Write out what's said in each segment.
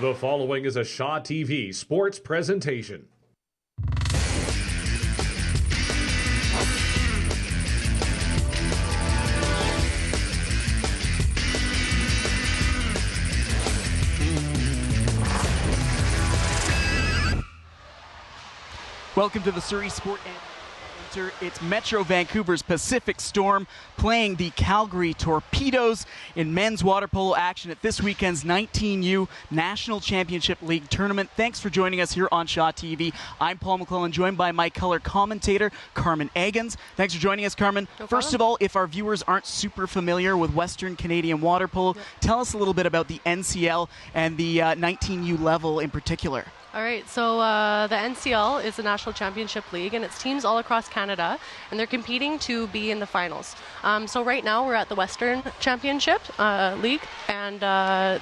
The following is a Shaw TV sports presentation. Welcome to the Surrey Sport and Winter. It's Metro Vancouver's Pacific Storm playing the Calgary Torpedoes in men's water polo action at this weekend's 19U National Championship League Tournament. Thanks for joining us here on Shaw TV. I'm Paul McClellan, joined by my color commentator, Carmen Eggins. Thanks for joining us, Carmen. No First of all, if our viewers aren't super familiar with Western Canadian water polo, tell us a little bit about the NCL and the 19U level in particular. All right, so the NCL is the National Championship League, and it's teams all across Canada, and they're competing to be in the finals. So right now we're at the Western Championship League, and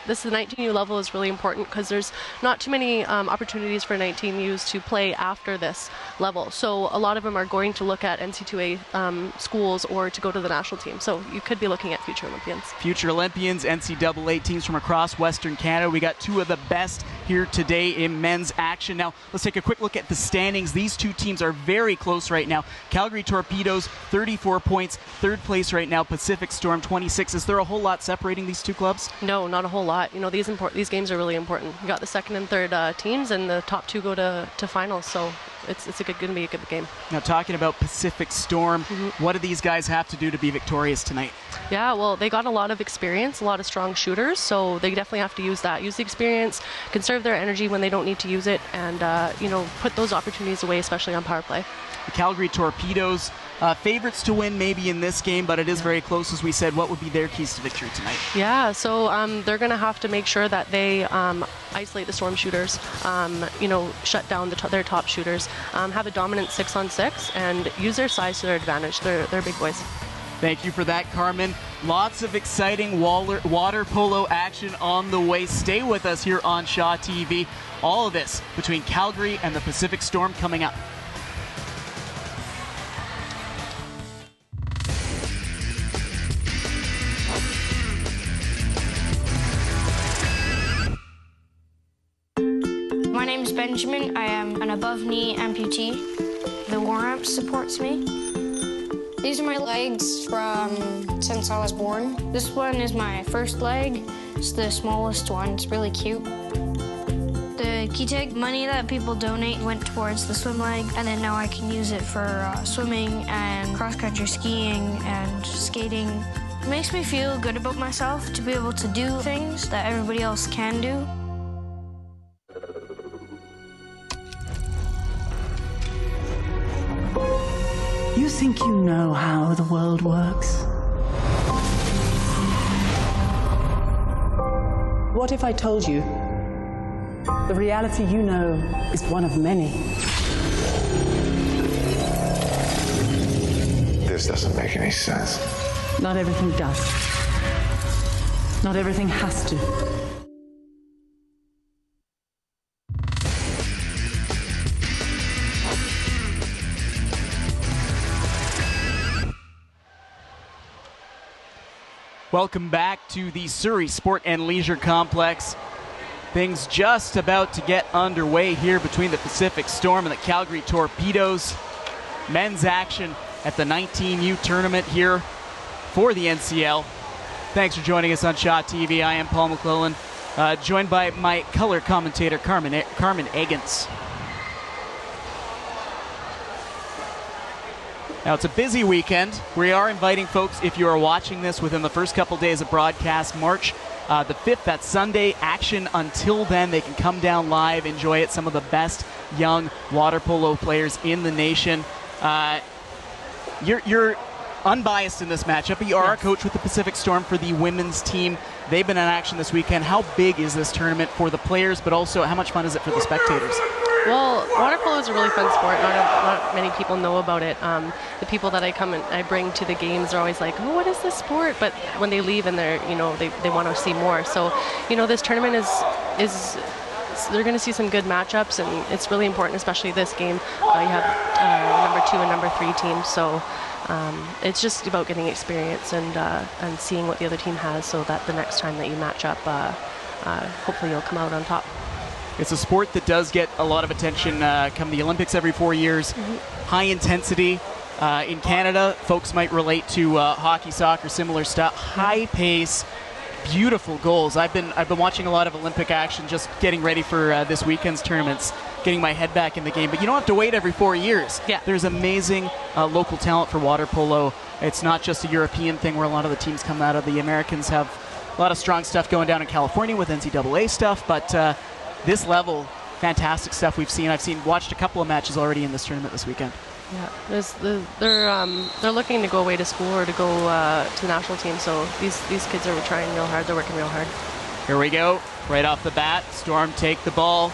this is the 19U level is really important because there's not too many opportunities for 19Us to play after this level. So a lot of them are going to look at NC2A schools or to go to the national team. So you could be looking at future Olympians. Future Olympians, NCAA teams from across Western Canada. We got two of the best here today in men's action. Now, let's take a quick look at the standings. These two teams are very close right now. Calgary Torpedoes, 34 points. Third place right now, Pacific Storm, 26. Is there a whole lot separating these two clubs? No, not a whole lot. You know, these games are really important. You got the second and third teams, and the top two go to finals. So it's going to be a good game. Now, talking about Pacific Storm, what do these guys have to do to be victorious tonight? Yeah, well, they got a lot of experience, a lot of strong shooters, so they definitely have to use that. Use the experience, conserve their energy when they don't need to use it, and put those opportunities away, especially on power play. The Calgary Torpedoes, favorites to win maybe in this game, but it is very close, as we said. What would be their keys to victory tonight? Yeah, so they're going to have to make sure that they isolate the Storm shooters, shut down their top shooters, have a dominant 6-on-6, and use their size to their advantage. They're big boys. Thank you for that, Carmen. Lots of exciting water polo action on the way. Stay with us here on Shaw TV. All of this between Calgary and the Pacific Storm coming up. My name is Benjamin. I am an above-knee amputee. The warm-up supports me. These are my legs from since I was born. This one is my first leg. It's the smallest one. It's really cute. The key tag money that people donate went towards the swim leg, and then now I can use it for swimming and cross-country skiing and skating. It makes me feel good about myself to be able to do things that everybody else can do. You think you know how the world works? What if I told you the reality you know is one of many? This doesn't make any sense. Not everything does. Not everything has to. Welcome back to the Surrey Sport and Leisure Complex. Things just about to get underway here between the Pacific Storm and the Calgary Torpedoes. Men's action at the 19U tournament here for the NCL. Thanks for joining us on Shaw TV. I am Paul McClellan, joined by my color commentator, Carmen Eggins. Now, it's a busy weekend. We are inviting folks, if you are watching this within the first couple days of broadcast, March the 5th, that's Sunday, action until then. They can come down live, enjoy it. Some of the best young water polo players in the nation. You're unbiased in this matchup, but you are a coach with the Pacific Storm for the women's team. They've been in action this weekend. How big is this tournament for the players, but also how much fun is it for the spectators? Well, water polo is a really fun sport. Not many people know about it. The people that I bring to the games are always like, "Oh, what is this sport?" But when they leave and they want to see more. So, this tournament is they're going to see some good matchups, and it's really important, especially this game. You have number 2 and number 3 teams, so it's just about getting experience and seeing what the other team has, so that the next time that you match up, hopefully you'll come out on top. It's a sport that does get a lot of attention come the Olympics every 4 years. High intensity. In Canada, folks might relate to hockey, soccer, similar stuff. High pace, beautiful goals. I've been watching a lot of Olympic action, just getting ready for this weekend's tournaments, getting my head back in the game. But you don't have to wait every 4 years. Yeah. There's amazing local talent for water polo. It's not just a European thing where a lot of the teams come out of. The Americans have a lot of strong stuff going down in California with NCAA stuff, but this level, fantastic stuff we've seen. Watched a couple of matches already in this tournament this weekend. Yeah, they're looking to go away to school or to go to the national team. So these kids are trying real hard. They're working real hard. Here we go, right off the bat. Storm take the ball.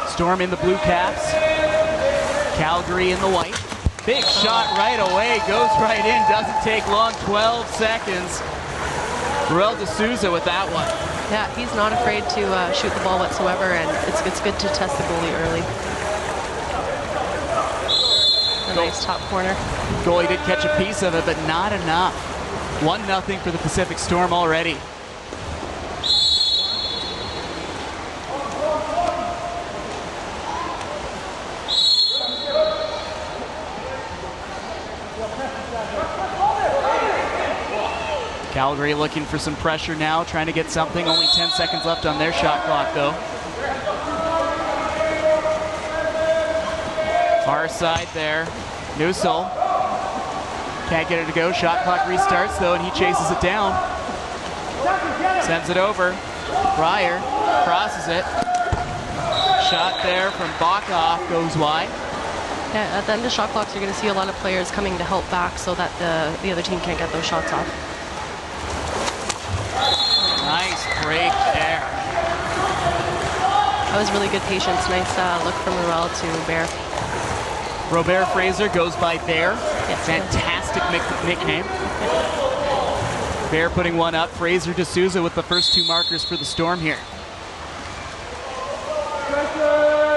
Storm in the blue caps. Calgary in the white. Big shot right away, goes right in. Doesn't take long. 12 seconds. Ruel D'Souza with that one. Yeah, he's not afraid to shoot the ball whatsoever, and it's good to test the goalie early. A nice top corner. Goalie did catch a piece of it, but not enough. 1-0 for the Pacific Storm already. Calgary looking for some pressure now, trying to get something. Only 10 seconds left on their shot clock, though. Far side there. Newsel can't get it to go. Shot clock restarts, though, and he chases it down. Sends it over. Pryor crosses it. Shot there from Bokhoff goes wide. Yeah, at the end of shot clocks, you're going to see a lot of players coming to help back so that the other team can't get those shots off. Nice break there. That was really good patience. Nice look from Ruel to Bear. Robert Fraser goes by Bear. Yes, fantastic nickname. Bear putting one up. Fraser D'Souza with the first 2 markers for the Storm here.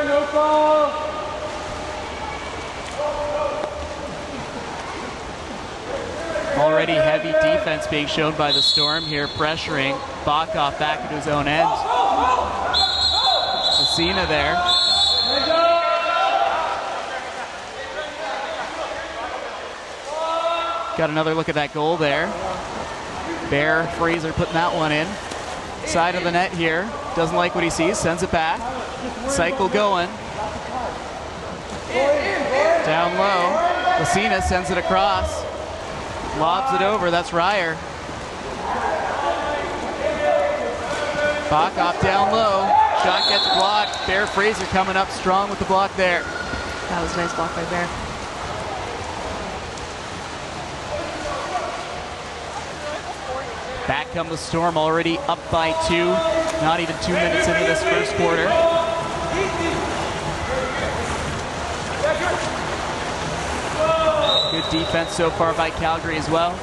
No ball. Already heavy defense being shown by the Storm here, pressuring Bokhoff back into his own end. Messina there. Got another look at that goal there. Bear Fraser putting that one in. Side of the net here. Doesn't like what he sees, sends it back. Cycle going. Down low. Messina sends it across. Lobs it over, that's Ryer. Bokhoff down low. Shot gets blocked. Bear Fraser coming up strong with the block there. That was a nice block by Bear. Back come the Storm, already up by 2. Not even 2 minutes into this first quarter. Good defense so far by Calgary as well.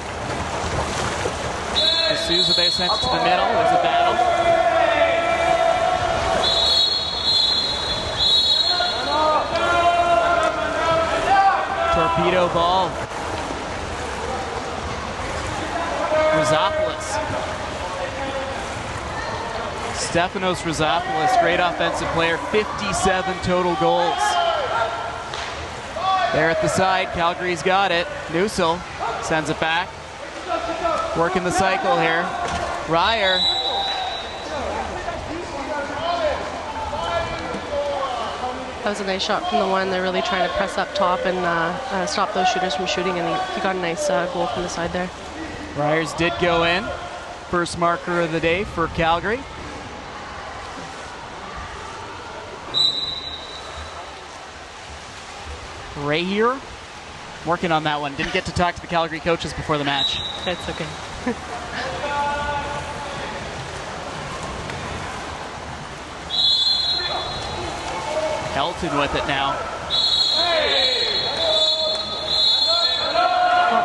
D'Souza there sent it to the middle. There's a battle. Torpedo ball. Rosopoulos. Stefanos Rosopoulos, great offensive player, 57 total goals. There at the side, Calgary's got it. Newsel sends it back. Working the cycle here. Ryer. That was a nice shot from the one. They're really trying to press up top and stop those shooters from shooting, and he got a nice goal from the side there. Ryers did go in. First marker of the day for Calgary. Ray here, working on that one. Didn't get to talk to the Calgary coaches before the match. It's okay. Elton with it now.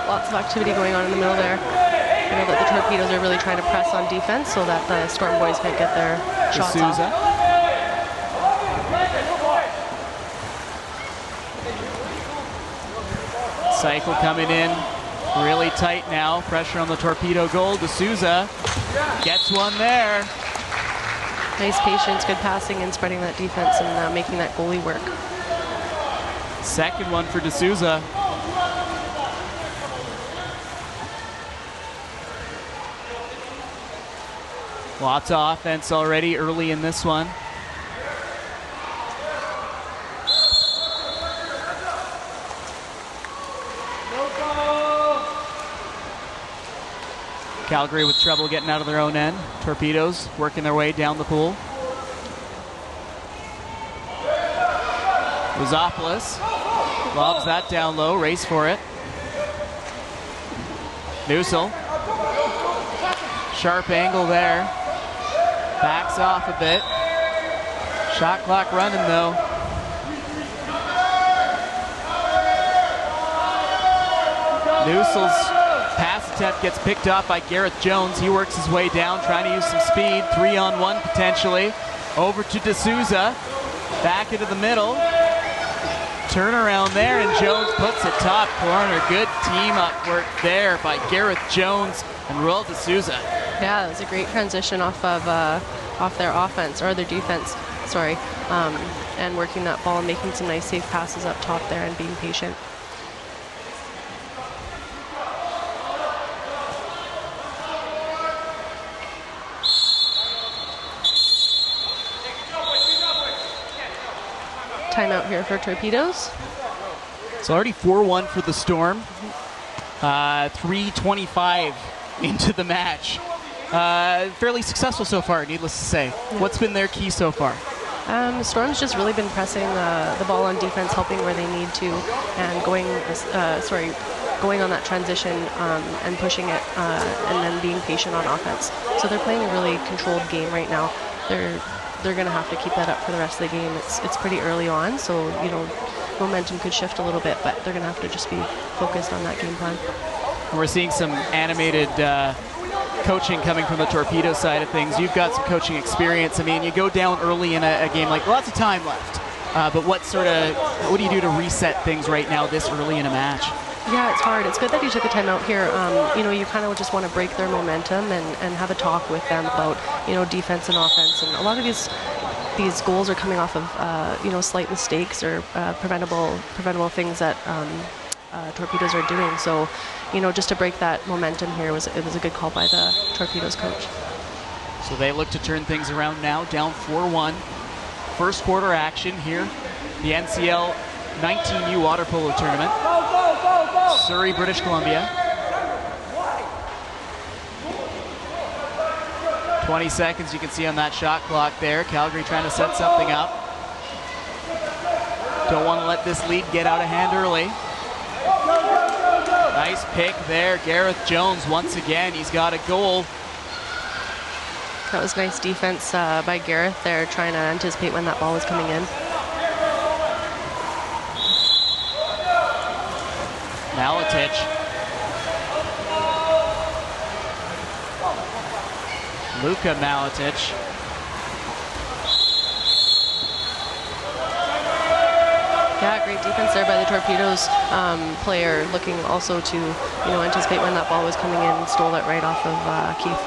Lots of activity going on in the middle there. I know that the Torpedoes are really trying to press on defense so that the Storm boys can't get their shots off. Cycle coming in, really tight now. Pressure on the Torpedo goal. D'Souza gets one there. Nice patience, good passing, and spreading that defense and making that goalie work. Second one for D'Souza. Lots of offense already early in this one. Calgary with trouble getting out of their own end. Torpedoes working their way down the pool. Rosopoulos lobs that down low, race for it. Newsel. Sharp angle there. Backs off a bit. Shot clock running though. Newsel's pass attempt gets picked up by Gareth Jones. He works his way down, trying to use some speed. 3-on-1 potentially. Over to D'Souza. Back into the middle. Turnaround there, and Jones puts it top corner. Good team-up work there by Gareth Jones and Roel D'Souza. Yeah, it was a great transition off their offense, or their defense, sorry, and working that ball and making some nice safe passes up top there and being patient. Timeout here for Torpedoes. It's already 4-1 for the Storm. 3:25 into the match. Fairly successful so far, needless to say. Yeah. What's been their key so far? The Storm's just really been pressing the ball on defense, helping where they need to, and going on that transition and pushing it, and then being patient on offense. So they're playing a really controlled game right now. They're going to have to keep that up for the rest of the game. It's pretty early on, so momentum could shift a little bit, but they're going to have to just be focused on that game plan. We're seeing some animated coaching coming from the Torpedo side of things. You've got some coaching experience. I mean, you go down early in a game, like lots of time left. But what do you do to reset things right now this early in a match? Yeah, it's hard. It's good that you took a timeout here. You kind of just want to break their momentum and have a talk with them about, defense and offense. And a lot of these goals are coming off of, slight mistakes or preventable things that Torpedoes are doing. So, just to break that momentum here, it was a good call by the Torpedoes coach. So they look to turn things around now, down 4-1. First quarter action here, the NCL 19U Water Polo Tournament. Surrey, British Columbia. 20 seconds you can see on that shot clock there. Calgary trying to set something up. Don't want to let this lead get out of hand early. Nice pick there. Gareth Jones once again. He's got a goal. That was nice defense by Gareth there, trying to anticipate when that ball was coming in. Malatic. Luka Malatic. Yeah, great defense there by the Torpedoes player, looking also to anticipate when that ball was coming in and stole it right off of Keith.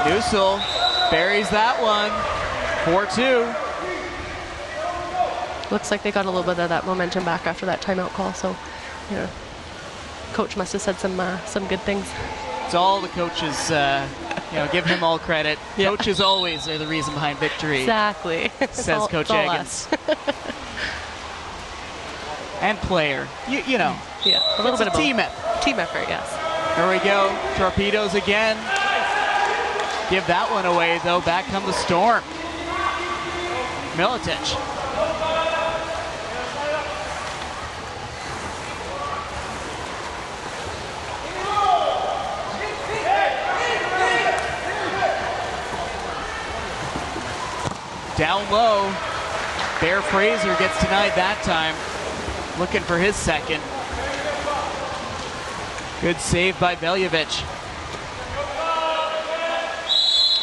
Newsel buries that one. 4-2. Looks like they got a little bit of that momentum back after that timeout call. So, coach must have said some good things. It's all the coaches. Give him all credit. Yeah. Coaches always are the reason behind victory. Exactly. Says Coach Eggins. And player. You know. Yeah, a little bit of team effort. Team effort, yes. Here we go. Torpedoes again. Give that one away, though. Back come the Storm. Militic. Down low. Bear Fraser gets denied that time. Looking for his second. Good save by Veljevic.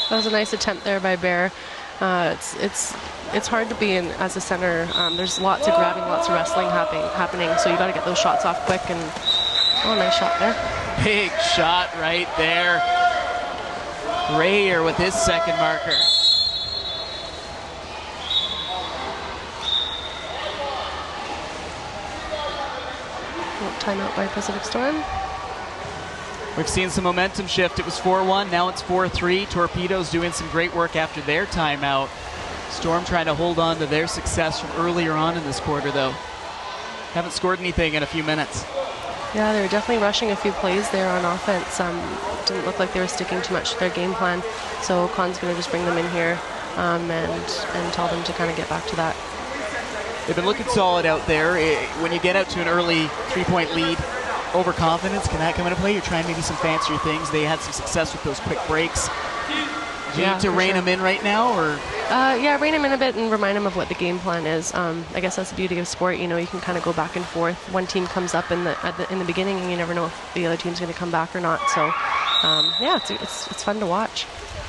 That was a nice attempt there by Bear. It's hard to be in as a center. There's lots of grabbing, lots of wrestling happening. So you got to get those shots off quick. And nice shot there. Big shot right there. Rayer with his second marker. Timeout by Pacific Storm. We've seen some momentum shift. It was 4-1, now it's 4-3. Torpedoes doing some great work after their timeout. Storm trying to hold on to their success from earlier on in this quarter, though. Haven't scored anything in a few minutes. Yeah, they were definitely rushing a few plays there on offense. Didn't look like they were sticking too much to their game plan. So Con's going to just bring them in here and tell them to kind of get back to that. They've been looking solid out there. When you get out to an early three-point lead, overconfidence, can that come into play? You're trying maybe some fancier things. They had some success with those quick breaks. Do you need to rein them in right now, or? Yeah, rein them in a bit and remind them of what the game plan is. I guess that's the beauty of sport. You know, you can kind of go back and forth. One team comes up in the beginning, and you never know if the other team's going to come back or not. So, yeah, it's fun to watch.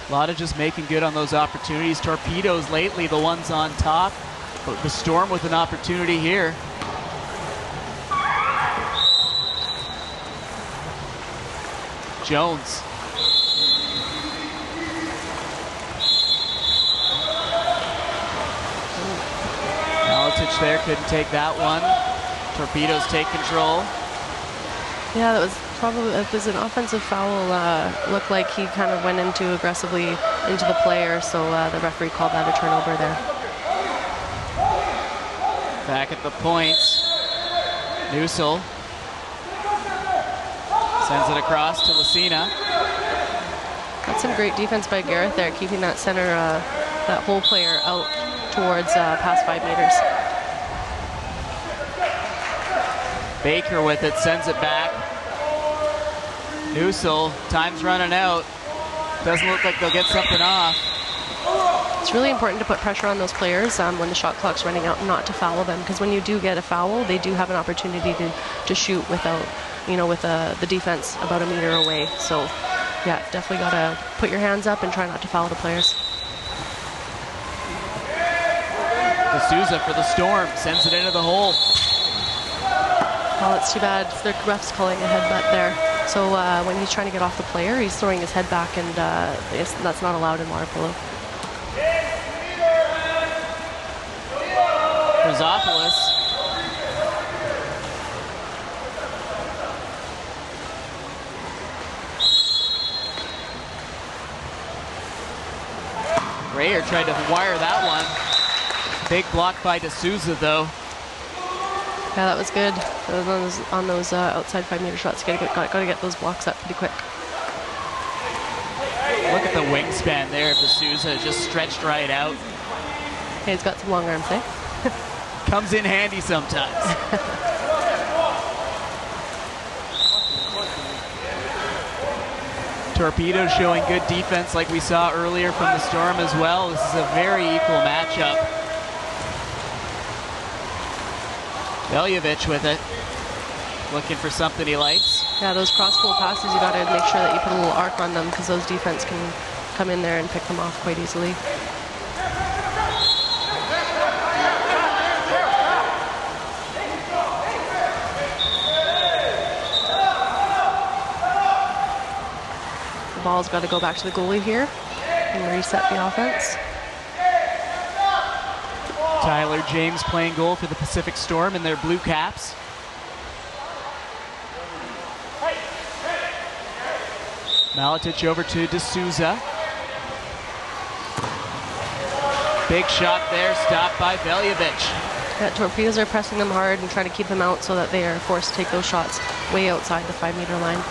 A lot of just making good on those opportunities. Torpedoes lately, the ones on top. But the Storm with an opportunity here. Jones. Maletich there, couldn't take that one. Torpedoes take control. Yeah, it was an offensive foul. Looked like he kind of went into aggressively into the player, so the referee called that a turnover there. Back at the points. Newsel sends it across to Lucina. That's some great defense by Gareth there, keeping that center, that whole player out towards past 5 meters. Baker with it, sends it back. Newsel, time's running out. Doesn't look like they'll get something off. It's really important to put pressure on those players when the shot clock's running out, not to foul them, because when you do get a foul, they do have an opportunity to shoot without, with the defense about a meter away. So, yeah, definitely got to put your hands up and try not to foul the players. D'Souza for the Storm, sends it into the hole. Well, it's too bad. The ref's calling a headbutt there. So when he's trying to get off the player, he's throwing his head back, and that's not allowed in water polo. Rosopoulos. Rayer tried to wire that one. Big block by D'Souza, though. Yeah, that was good. On those outside 5 meter shots, got to get those blocks up pretty quick. Look at the wingspan there of D'Souza, just stretched right out. Hey, he's got some long arms, eh? Comes in handy sometimes. Torpedo showing good defense like we saw earlier from the Storm as well. This is a very equal matchup. Veljovic with it, looking for something he likes. Yeah, those cross-goal passes, you got to make sure that you put a little arc on them, because those defense can come in there and pick them off quite easily. The ball's got to go back to the goalie here and reset the offense. Tyler James playing goal for the Pacific Storm in their blue caps. Maletich over to D'Souza. Big shot there, stopped by Veljovic. Yeah, Torpedoes are pressing them hard and trying to keep them out so that they are forced to take those shots way outside the 5 meter line.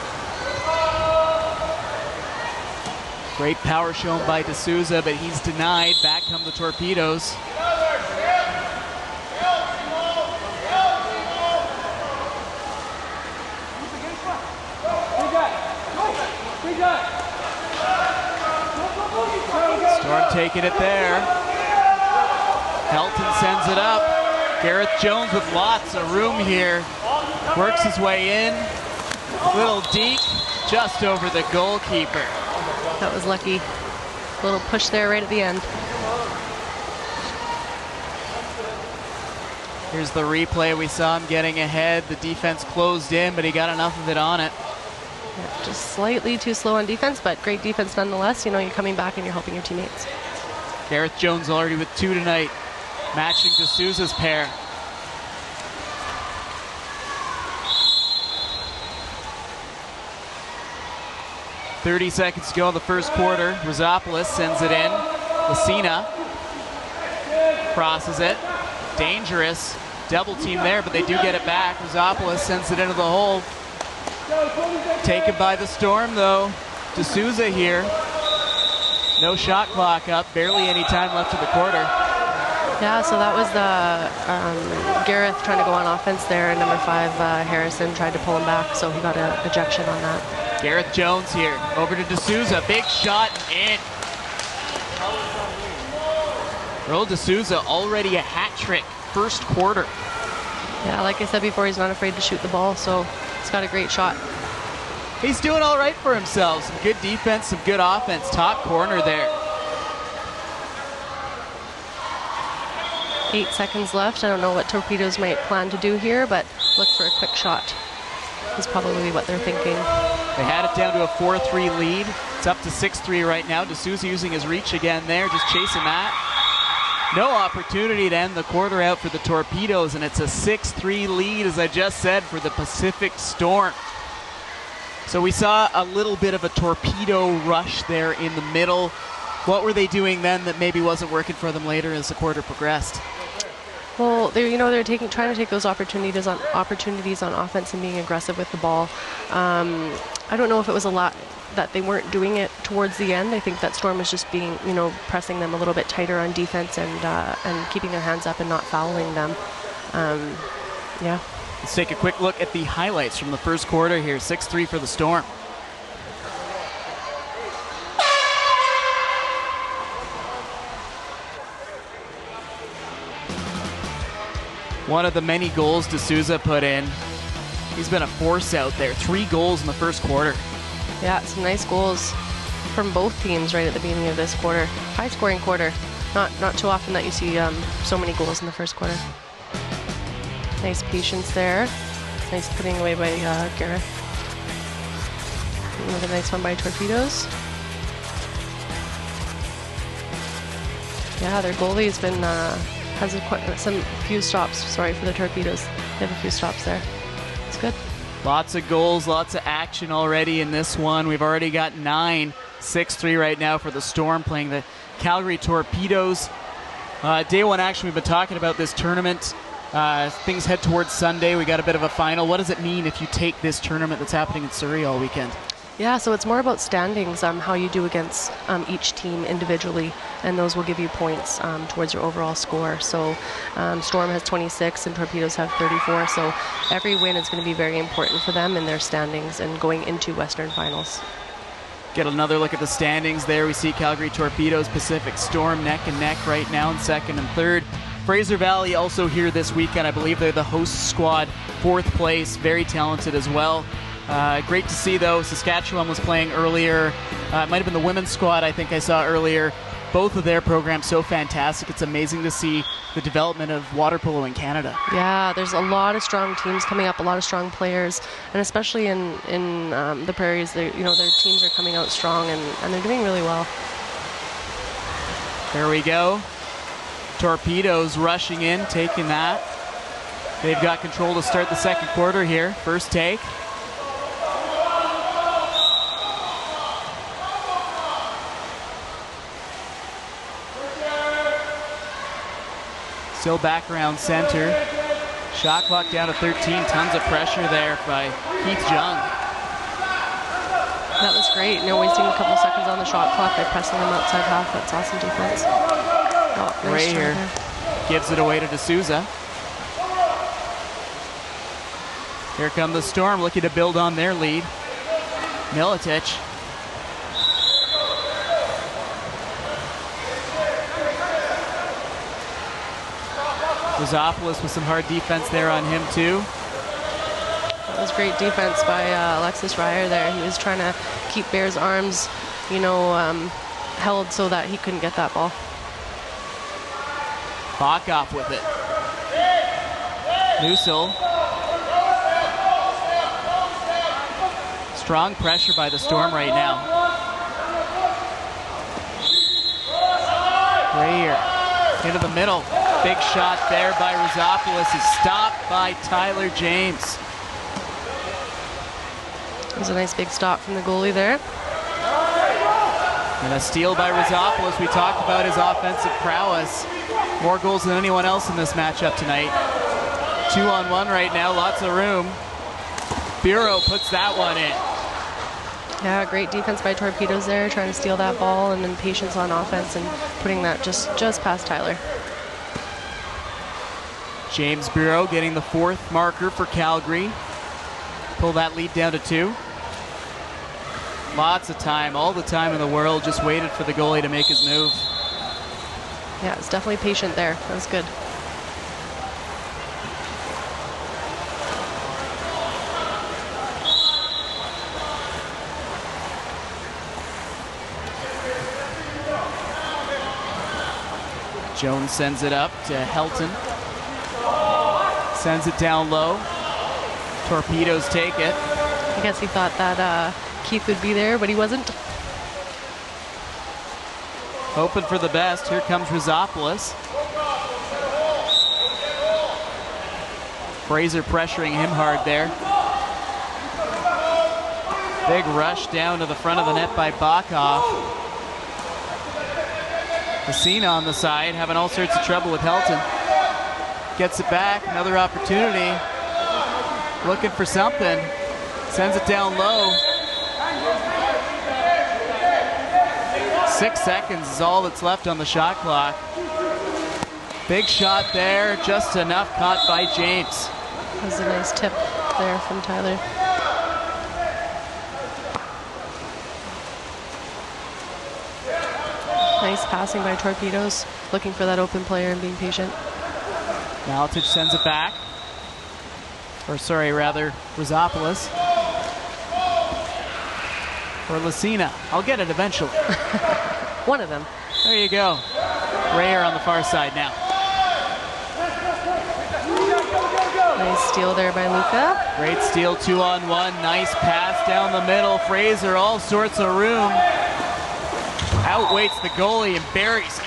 Great power shown by D'Souza, but he's denied. Back come the Torpedoes. Storm taking it there. Helton sends it up. Gareth Jones with lots of room here. Works his way in. Little deke just over the goalkeeper. That was lucky. Little push there right at the end. Here's the replay. We saw him getting ahead. The defense closed in, but he got enough of it on it. Yeah, just slightly too slow on defense, but great defense nonetheless. You know, you're coming back and you're helping your teammates. Gareth Jones already with 2 tonight, matching D'Souza's pair. "30 seconds to go in the first quarter. Rosopoulos sends it in. Lucina crosses it. Dangerous. Double team there, but they do get it back. Rosopoulos sends it into the hole. Taken by the Storm, though. D'Souza here. No shot clock up. Barely any time left in the quarter. Yeah, so that was the Gareth trying to go on offense there, and number 5, Harrison, tried to pull him back, so he got an ejection on that. Gareth Jones here. Over to D'Souza. Big shot and in. Earl D'Souza already a hat trick. First quarter. Yeah, like I said before, he's not afraid to shoot the ball, so he's got a great shot. He's doing all right for himself. Some good defense, some good offense. Top corner there. 8 seconds left. I don't know what Torpedoes might plan to do here, but look for a quick shot is probably what they're thinking. They had it down to a 4-3 lead. It's up to 6-3 right now. D'Souza using his reach again there, just chasing that. No opportunity to end the quarter out for the Torpedoes, and it's a 6-3 lead, as I just said, for the Pacific Storm. So we saw a little bit of a torpedo rush there in the middle. What were they doing then that maybe wasn't working for them later as the quarter progressed? Well, they're trying to take those opportunities on offense and being aggressive with the ball. I don't know if it was a lot that they weren't doing it towards the end. I think that Storm was just being, pressing them a little bit tighter on defense and keeping their hands up and not fouling them. Yeah. Let's take a quick look at the highlights from the first quarter here. 6-3 for the Storm. One of the many goals D'Souza put in. He's been a force out there. 3 goals in the first quarter. Yeah, some nice goals from both teams right at the beginning of this quarter. High-scoring quarter. Not too often that you see so many goals in the first quarter. Nice patience there. Nice putting away by Gareth. Another nice one by Torpedoes. Yeah, their goalie's been has a few stops. Sorry for the Torpedoes. They have a few stops there. It's good. Lots of goals, lots of action already in this one. We've already got 9. 6-3 right now for the Storm playing the Calgary Torpedoes. Day 1 action, we've been talking about this tournament. Things head towards Sunday. We got a bit of a final. What does it mean if you take this tournament that's happening in Surrey all weekend? Yeah, so it's more about standings, how you do against each team individually, and those will give you points towards your overall score. So Storm has 26 and Torpedoes have 34, so every win is going to be very important for them in their standings and going into Western Finals. Get another look at the standings there. We see Calgary Torpedoes, Pacific Storm neck and neck right now in 2nd and 3rd. Fraser Valley also here this weekend. I believe they're the host squad, 4th place, very talented as well. Great to see, though. Saskatchewan was playing earlier. It might have been the women's squad I think I saw earlier. Both of their programs so fantastic. It's amazing to see the development of water polo in Canada. Yeah, there's a lot of strong teams coming up, a lot of strong players, and especially in the prairies, their teams are coming out strong, and they're doing really well. There we go. Torpedoes rushing in, taking that. They've got control to start the second quarter here. First take. Still back around center. Shot clock down to 13. Tons of pressure there by Keith Jung. That was great. Wasting a couple seconds on the shot clock by pressing them outside half. That's awesome defense. Oh, nice Ray here gives it away to D'Souza. Here come the Storm looking to build on their lead. Miletich. Rosopoulos with some hard defense there on him too. That was great defense by Alexis Ryer there. He was trying to keep Bear's arms, held so that he couldn't get that ball. Bachhoff with it. Nusel. Strong pressure by the Storm right now. Rayer into the middle. Big shot there by Rosopoulos is stopped by Tyler James. It was a nice big stop from the goalie there. And a steal by Rosopoulos. We talked about his offensive prowess. More goals than anyone else in this matchup tonight. 2-on-1 right now, lots of room. Bureau puts that one in. Yeah, great defense by Torpedoes there, trying to steal that ball, and then patience on offense and putting that just past Tyler. James Bureau getting the 4th marker for Calgary. Pull that lead down to 2. Lots of time, all the time in the world, just waited for the goalie to make his move. Yeah, it's definitely patient there. That was good. Jones sends it up to Helton. Sends it down low. Torpedoes take it. I guess he thought that Keith would be there, but he wasn't. Hoping for the best. Here comes Rosopoulos. Fraser pressuring him hard there. Big rush down to the front of the net by Bakov. Messina on the side, having all sorts of trouble with Helton. Gets it back, another opportunity. Looking for something. Sends it down low. 6 seconds is all that's left on the shot clock. Big shot there, just enough, caught by James. That was a nice tip there from Tyler. Nice passing by Torpedoes, looking for that open player and being patient. Maletich sends it back. Or sorry, rather, Rosopoulos. Or Lucina. I'll get it eventually. One of them. There you go. Rayer on the far side now. Nice steal there by Luka. Great steal, 2-on-1. Nice pass down the middle. Fraser, all sorts of room. Outweights the goalie and buries it.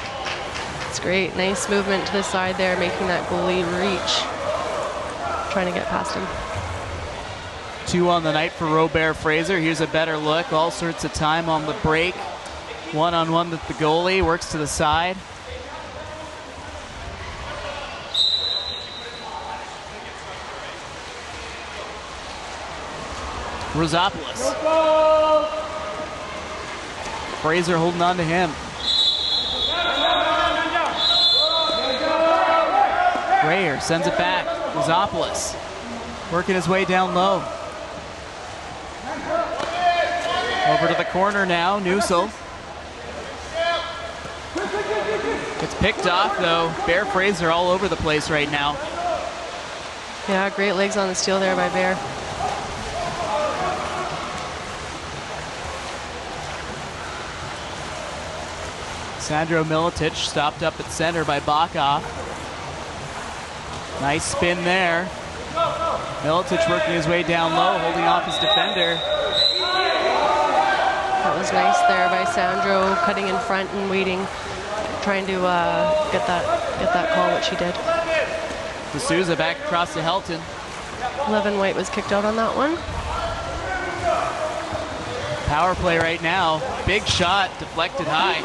It's great. Nice movement to the side there, making that goalie reach. Trying to get past him. 2 on the night for Robert Fraser. Here's a better look. All sorts of time on the break. 1-on-1 with the goalie. Works to the side. Rosopoulos. Fraser holding on to him. Rayer sends it back. Rosopoulos working his way down low. Over to the corner now, Newsel. It's picked off though. Bear Fraser all over the place right now. Yeah, great legs on the steal there by Bear. Sandro Miletich stopped up at center by Bakov. Nice spin there. Miletich working his way down low, holding off his defender. That was nice there by Sandro, cutting in front and waiting, trying to get that call, which he did. D'Souza back across to Helton. Levin White was kicked out on that one. Power play right now. Big shot, deflected high.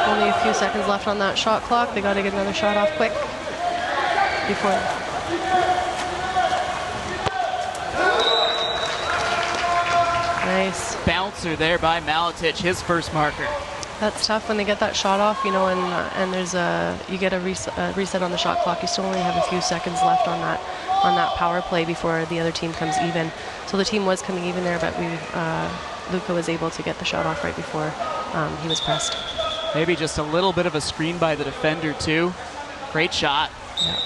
Only a few seconds left on that shot clock. They got to get another shot off quick before. Nice. Bouncer there by Miletich, his first marker. That's tough when they get that shot off, you know, and there's you get a reset on the shot clock. You still only have a few seconds left on that power play before the other team comes even. So the team was coming even there, but Luka was able to get the shot off right before he was pressed. Maybe just a little bit of a screen by the defender too. Great shot. Yeah.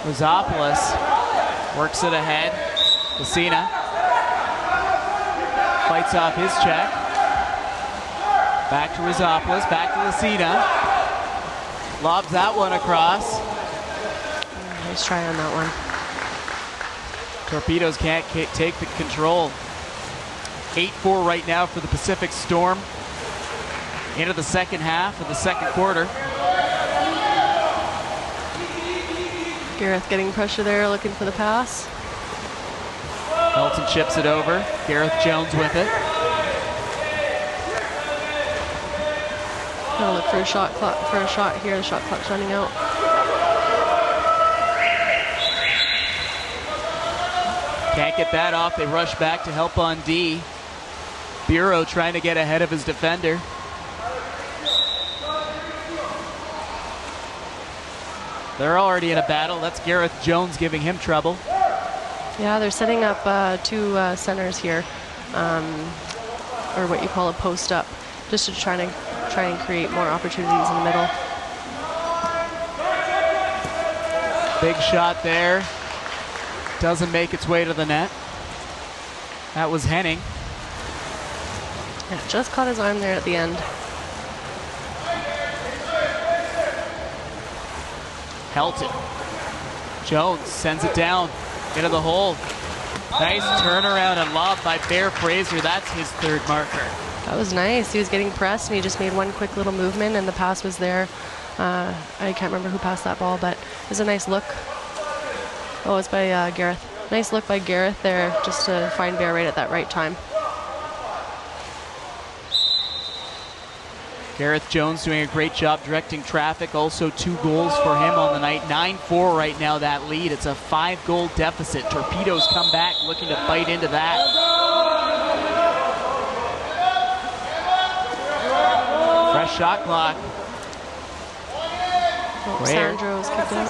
Rosopoulos works it ahead. Messina fights off his check. Back to Rosopoulos, back to Messina. Lobs that one across. Nice try on that one. Torpedoes can't take the control. 8-4 right now for the Pacific Storm. Into the second half of the second quarter. Gareth getting pressure there, looking for the pass. Melton chips it over. Gareth Jones with it. Gonna look for a shot here. The shot clock's running out. Can't get that off. They rush back to help on D. Bureau trying to get ahead of his defender. They're already in a battle. That's Gareth Jones giving him trouble. Yeah, they're setting up two centers here, or what you call a post up, just to try and create more opportunities in the middle. Big shot there. Doesn't make its way to the net. That was Henning. Yeah, just caught his arm there at the end. Helton. Jones sends it down into the hole. Nice turnaround and lob by Bear Fraser. That's his third marker. That was nice. He was getting pressed and he just made one quick little movement and the pass was there. I can't remember who passed that ball, but it was a nice look. Oh, it's by Gareth. Nice look by Gareth there, just to find Bear right at that right time. Gareth Jones doing a great job directing traffic. Also 2 goals for him on the night. 9-4 right now, that lead. It's a 5-goal deficit. Torpedoes come back looking to bite into that. Fresh shot clock. Oh, Sandro's kicked out.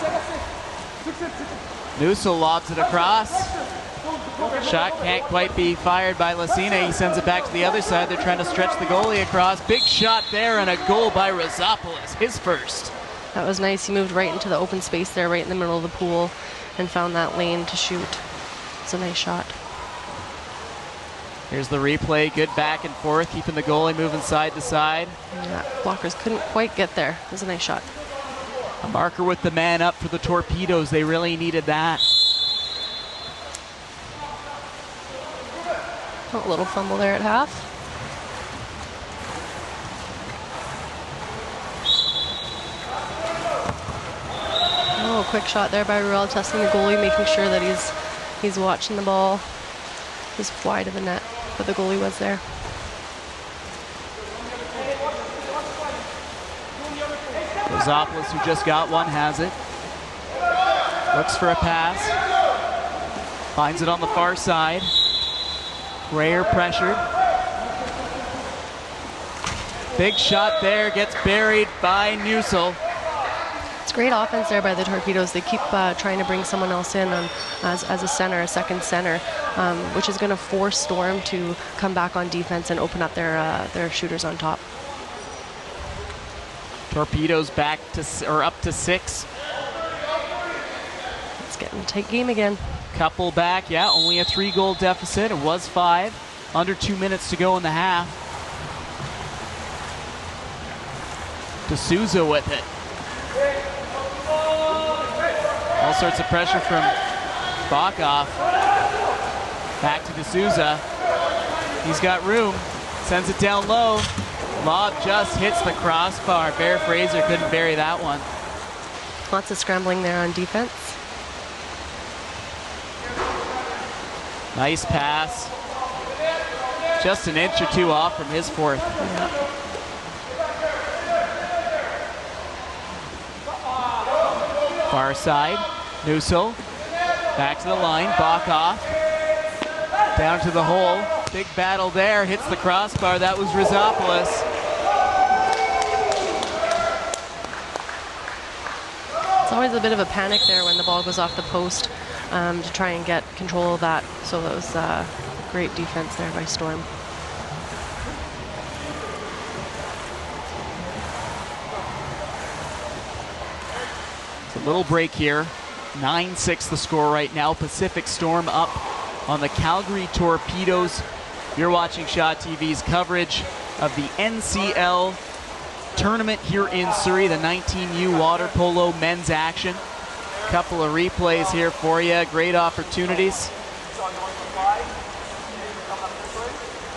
Nusel lobs it across. Shot can't quite be fired by Lacina. He sends it back to the other side. They're trying to stretch the goalie across. Big shot there and a goal by Rosopoulos, his first. That was nice. He moved right into the open space there, right in the middle of the pool, and found that lane to shoot. It's a nice shot. Here's the replay. Good back and forth, keeping the goalie moving side to side. Yeah, blockers couldn't quite get there. It was a nice shot. A marker with the man up for the Torpedoes. They really needed that. Oh, a little fumble there at half. Oh, quick shot there by Ruel, testing the goalie, making sure that he's watching the ball. Just wide of the net, but the goalie was there. Rosopoulos, who just got one, has it. Looks for a pass. Finds it on the far side. Grayer pressured. Big shot there, gets buried by Nusel. It's great offense there by the Torpedoes. They keep trying to bring someone else in as a center, a second center, which is going to force Storm to come back on defense and open up their shooters on top. Torpedoes back to up to 6. It's getting a tight game again. Couple back, yeah, only a 3-goal deficit. It was 5. Under 2 minutes to go in the half. D'Souza with it. All sorts of pressure from Backoff. Back to D'Souza. He's got room. Sends it down low. Lob just hits the crossbar. Bear Fraser couldn't bury that one. Lots of scrambling there on defense. Nice pass. Just an inch or two off from his fourth. Yeah. Far side. Nusel. Back to the line. Backoff. Down to the hole. Big battle there. Hits the crossbar. That was Rosopoulos. It's always a bit of a panic there when the ball goes off the post to try and get control of that. So that was great defense there by Storm. It's a little break here. 9-6 the score right now. Pacific Storm up on the Calgary Torpedoes. You're watching Shaw TV's coverage of the NCL tournament here in Surrey, the 19U water polo men's action. Couple of replays here for you, great opportunities.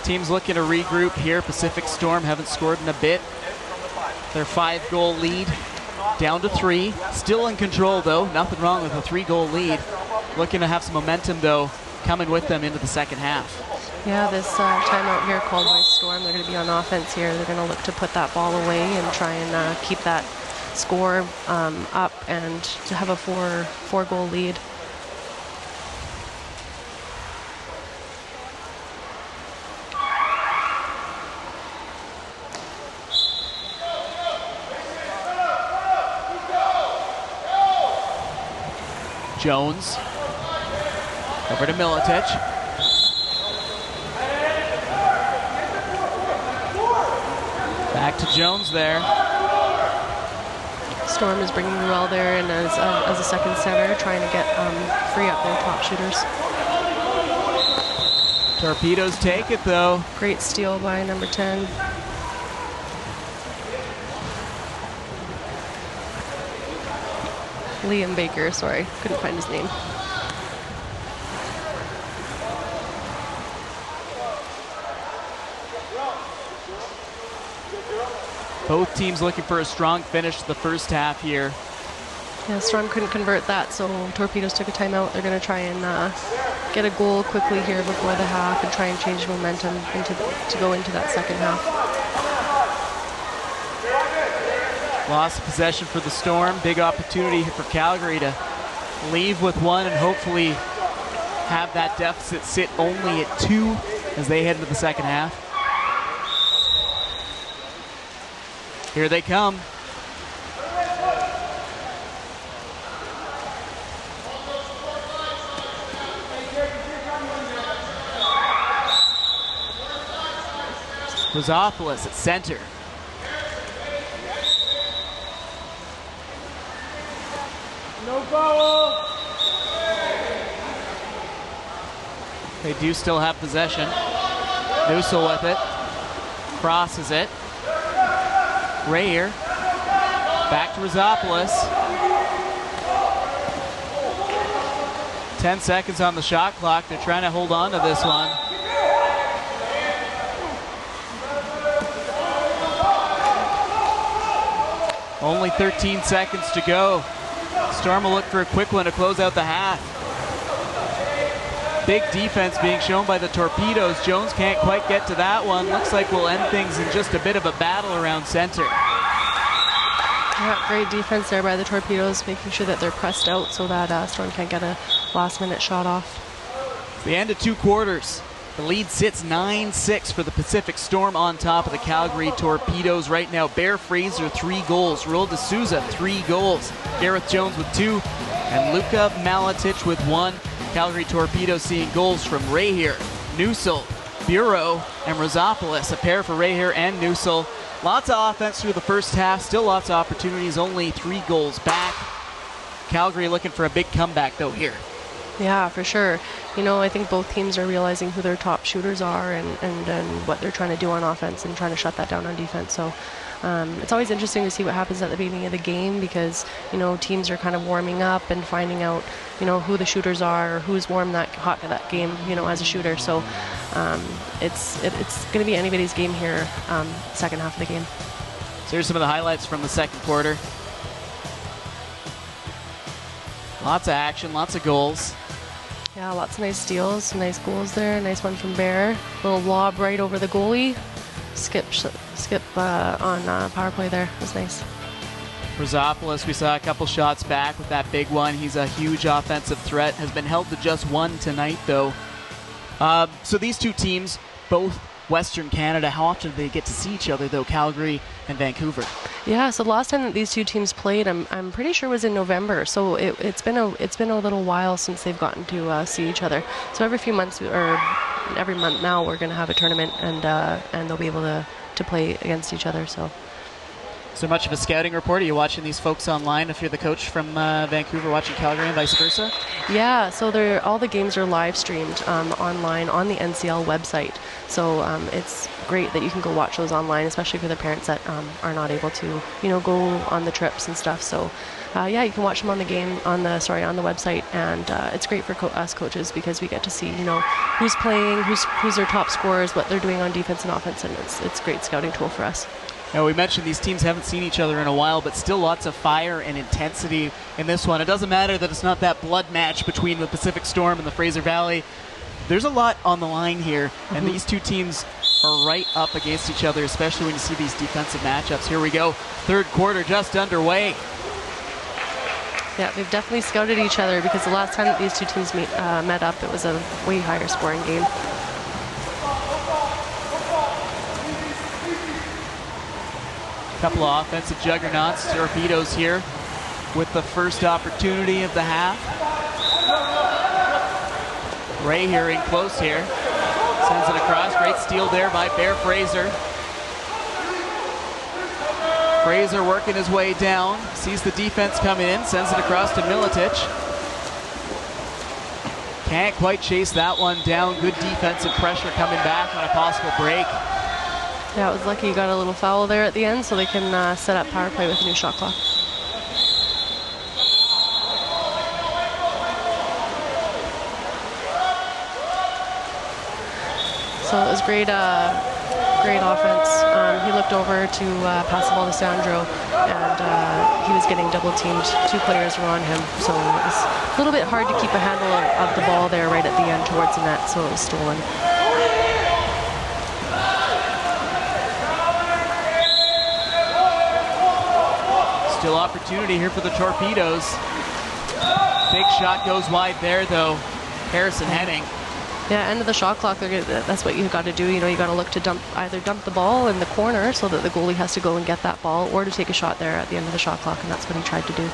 Teams looking to regroup here. Pacific Storm haven't scored in a bit. Their 5-goal lead down to 3. Still in control though, nothing wrong with a 3-goal lead. Looking to have some momentum though, coming with them into the second half. Yeah, this timeout here called by Storm. They're going to be on offense here. They're going to look to put that ball away and try and keep that score up and to have a four-goal lead. Jones over to Miletich. Back to Jones there. Storm is bringing Ruel there and as a second center, trying to get free up their top shooters. Torpedoes take it though. Great steal by number 10. Liam Baker, sorry, couldn't find his name. Both teams looking for a strong finish to the first half here. Yeah, Storm couldn't convert that, so Torpedoes took a timeout. They're going to try and get a goal quickly here before the half and try and change momentum to go into that second half. Loss of possession for the Storm. Big opportunity for Calgary to leave with one and hopefully have that deficit sit only at 2 as they head into the second half. Here they come. Rosopoulos at center. No foul. They do still have possession. Nussel with it. Crosses it. Rayer. Back to Rosopoulos. 10 seconds on the shot clock. They're trying to hold on to this one. Only 13 seconds to go. Storm will look for a quick one to close out the half. Big defense being shown by the Torpedoes. Jones can't quite get to that one. Looks like we'll end things in just a bit of a battle around center. Yeah, great defense there by the Torpedoes, making sure that they're pressed out so that Storm can't get a last-minute shot off. The end of 2 quarters. The lead sits 9-6 for the Pacific Storm on top of the Calgary Torpedoes right now. Bear Fraser, 3 goals. Roel D'Souza, 3 goals. Gareth Jones with 2. And Luka Miletich with 1. Calgary Torpedoes seeing goals from Rayer, Nussel, Bureau, and Rosopoulos. A pair for Rayer and Nussel. Lots of offense through the first half. Still lots of opportunities. Only 3 goals back. Calgary looking for a big comeback though here. Yeah, for sure. You know, I think both teams are realizing who their top shooters are and what they're trying to do on offense and trying to shut that down on defense. So it's always interesting to see what happens at the beginning of the game because, you know, teams are kind of warming up and finding out, you know, who the shooters are or who's warm that hot for that game, you know, as a shooter. So it's going to be anybody's game here, second half of the game. So here's some of the highlights from the second quarter. Lots of action, lots of goals. Yeah, lots of nice steals, some nice goals there. Nice one from Bear. Little lob right over the goalie. Skip on power play there. It was nice. Rosopoulos, we saw a couple shots back with that big one. He's a huge offensive threat. Has been held to just 1 tonight, though. So these two teams, both Western Canada, how often do they get to see each other, though, Calgary and Vancouver? Yeah, so the last time that these two teams played, I'm pretty sure was in November. So it's been a little while since they've gotten to see each other. So every few months or every month now, we're going to have a tournament, and they'll be able to play against each other. So So much of a scouting report? Are you watching these folks online if you're the coach from Vancouver watching Calgary and vice versa? Yeah, so all the games are live streamed online on the NCL website. So it's great that you can go watch those online, especially for the parents that are not able to, go on the trips and stuff. So yeah, you can watch them on the website, and it's great for us coaches because we get to see, who's playing, who's their top scorers, what they're doing on defense and offense, and it's a great scouting tool for us. Now, we mentioned these teams haven't seen each other in a while, but still lots of fire and intensity in this one. It doesn't matter that it's not that blood match between the Pacific Storm and the Fraser Valley. There's a lot on the line here, and these two teams are right up against each other, especially when you see these defensive matchups. Here we go, third quarter just underway. Yeah, they've definitely scouted each other because the last time that these two teams met up, it was a way higher scoring game. Couple of offensive juggernauts, Torpedoes here with the first opportunity of the half. Ray here in close here. Sends it across. Great steal there by Bear Fraser. Fraser working his way down. Sees the defense coming in. Sends it across to Miletic. Can't quite chase that one down. Good defensive pressure coming back on a possible break. Yeah, it was lucky you got a little foul there at the end so they can set up power play with a new shot clock. So it was great offense. He looked over to pass the ball to Sandro, and he was getting double teamed. Two players were on him, so it was a little bit hard to keep a handle of the ball there right at the end towards the net, so it was stolen. Still opportunity here for the Torpedoes. Big shot goes wide there, though. Harrison Henning. Yeah, end of the shot clock. That's what you got to do. You got to look to either dump the ball in the corner so that the goalie has to go and get that ball, or to take a shot there at the end of the shot clock, and that's what he tried to do.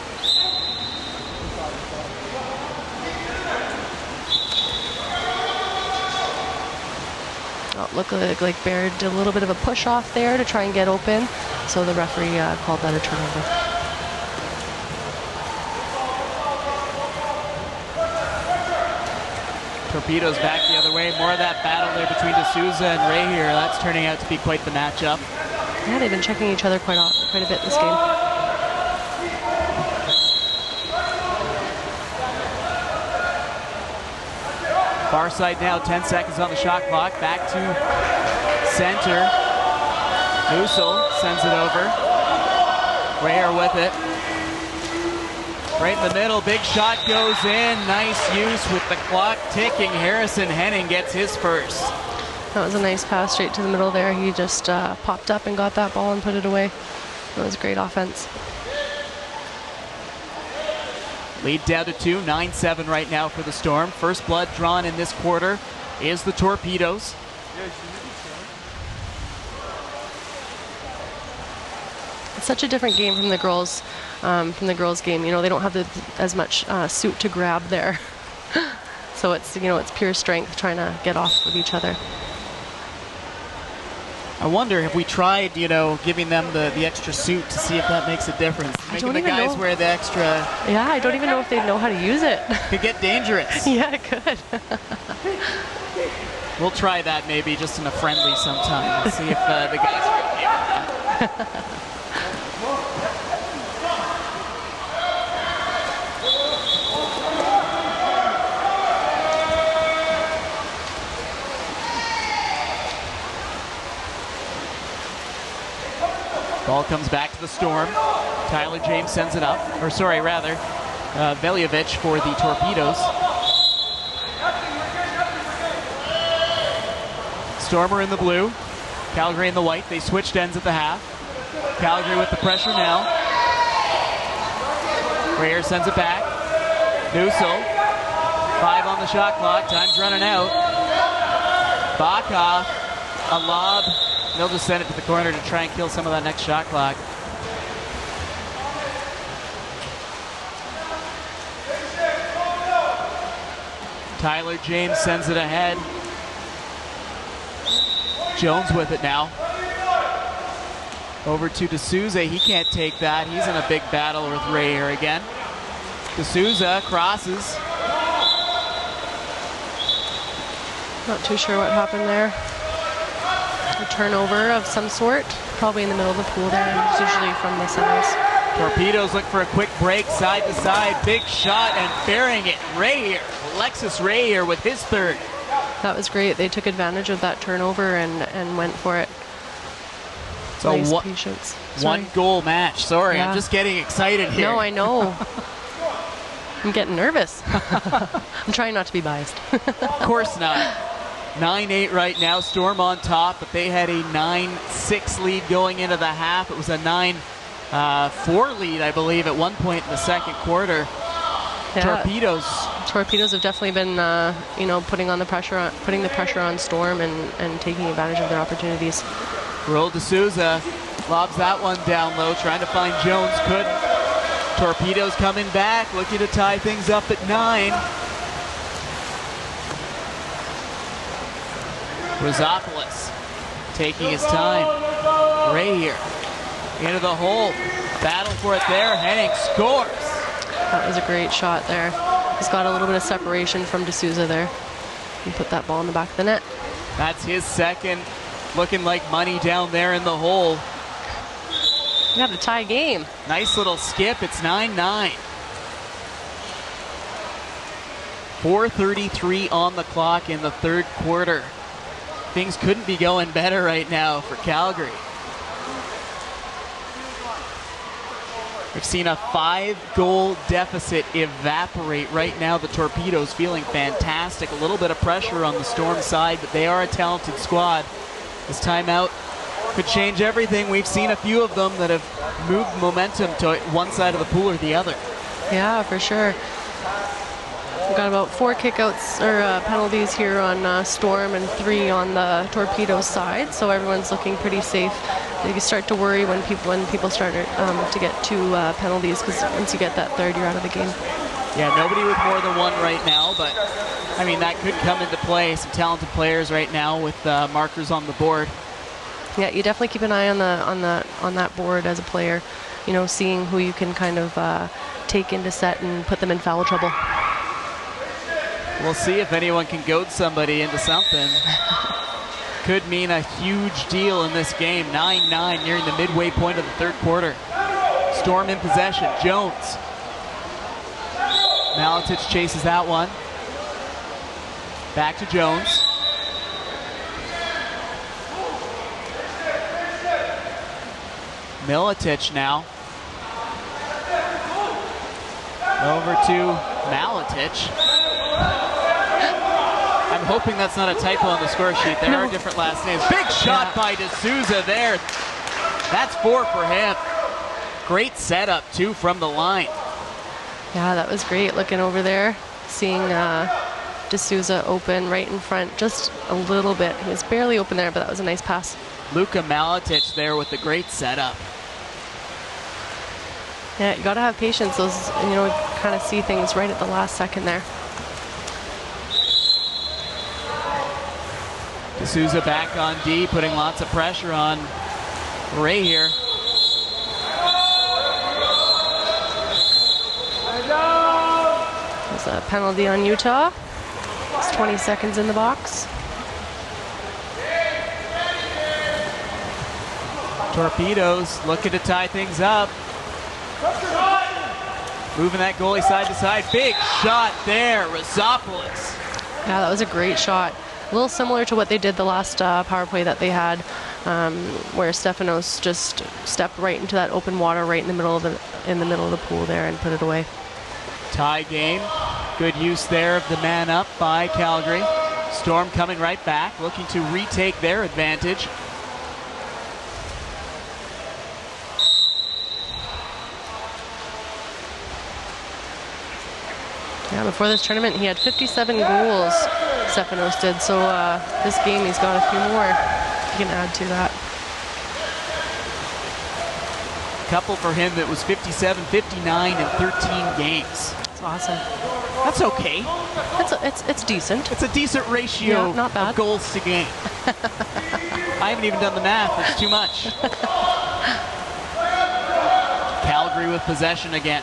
Oh, looked like Bear did a little bit of a push off there to try and get open, so the referee called that a turnover. Torpedoes back the other way. More of that battle there between D'Souza and Ray here. That's turning out to be quite the matchup. Yeah, they've been checking each other quite a bit this game. Far side now, 10 seconds on the shot clock. Back to center. Musil sends it over. Rayer with it. Right in the middle, big shot goes in. Nice use with the clock ticking. Harrison Henning gets his first. That was a nice pass straight to the middle there. He just popped up and got that ball and put it away. That was great offense. Lead down to 2, 9-7 right now for the Storm. First blood drawn in this quarter is the Torpedoes. It's such a different game from the girls' game. They don't have as much suit to grab there. So it's it's pure strength trying to get off of each other. I wonder if we tried, giving them the extra suit to see if that makes a difference. Making the guys wear the extra. Yeah, I don't even know if they know how to use it. Could get dangerous. Yeah, it could. We'll try that maybe just in a friendly sometime and see if the guys are okay with that. Ball comes back to the Storm. Tyler James sends it up. Veljovic for the Torpedoes. Stormer in the blue. Calgary in the white. They switched ends at the half. Calgary with the pressure now. Rayer sends it back. Musil. 5 on the shot clock. Time's running out. Bakov. A lob. They'll just send it to the corner to try and kill some of that next shot clock. Tyler James sends it ahead. Jones with it now. Over to D'Souza. He can't take that. He's in a big battle with Ray here again. D'Souza crosses. Not too sure what happened there. A turnover of some sort, probably in the middle of the pool there. It's usually from the centers. Torpedoes look for a quick break, side to side. Big shot and burying it. Ray here. Alexis Ray here with his third. That was great. They took advantage of that turnover and went for it. So nice patience. One goal match. Sorry, Yeah. I'm just getting excited here. No, I know. I'm getting nervous. I'm trying not to be biased. Of course not. 9-8 right now. Storm on top, but they had a 9-6 lead going into the half. It was a 9-4 lead, I believe, at one point in the second quarter. Yeah. Torpedoes have definitely been, putting the pressure on Storm and taking advantage of their opportunities. Roll D'Souza lobs that one down low, trying to find Jones. Couldn't. Torpedoes coming back, looking to tie things up at 9. Rosopoulos taking his time. Ray here into the hole. Battle for it there. Henning scores. That was a great shot there. He's got a little bit of separation from D'Souza there. And put that ball in the back of the net. That's his second. Looking like money down there in the hole. We got a tie game. Nice little skip. It's 9-9. 4:33 on the clock in the third quarter. Things couldn't be going better right now for Calgary. We've seen a 5-goal deficit evaporate right now. The Torpedoes feeling fantastic. A little bit of pressure on the Storm side, but they are a talented squad. This timeout could change everything. We've seen a few of them that have moved momentum to one side of the pool or the other. Yeah, for sure. We've got about 4 kickouts or penalties here on Storm and 3 on the Torpedoes side, so everyone's looking pretty safe. You start to worry when people start to get 2 penalties, because once you get that third, you're out of the game. Yeah, nobody with more than 1 right now, but I mean that could come into play. Some talented players right now with markers on the board. Yeah, you definitely keep an eye on that board as a player. You know, seeing who you can kind of take into set and put them in foul trouble. We'll see if anyone can goad somebody into something. Could mean a huge deal in this game. 9-9 nearing the midway point of the third quarter. Storm in possession. Jones. Maletic chases that one. Back to Jones. Miletic now. Over to Maletic. I'm hoping that's not a typo on the score sheet. There are different last names. Big shot by D'Souza there. That's 4 for him. Great setup, too, from the line. Yeah, that was great looking over there. Seeing D'Souza open right in front just a little bit. He was barely open there, but that was a nice pass. Luka Maletic there with the great setup. Yeah, you got to have patience. Those, kind of see things right at the last second there. D'Souza back on D, putting lots of pressure on Ray here. There's a penalty on Utah. It's 20 seconds in the box. Torpedoes looking to tie things up. Moving that goalie side to side. Big shot there, Rosopoulos. Yeah, that was a great shot. A little similar to what they did the last power play that they had, where Stefanos just stepped right into that open water right in the middle of the pool there and put it away. Tie game. Good use there of the man up by Calgary. Storm coming right back, looking to retake their advantage. Yeah, before this tournament, he had 57 goals, Stefanos did. So this game, he's got a few more he can add to that. Couple for him that was 57, 59 in 13 games. That's awesome. That's okay. It's decent. It's a decent ratio Yeah, not bad. of goals to game. I haven't even done the math. It's too much. Calgary with possession again.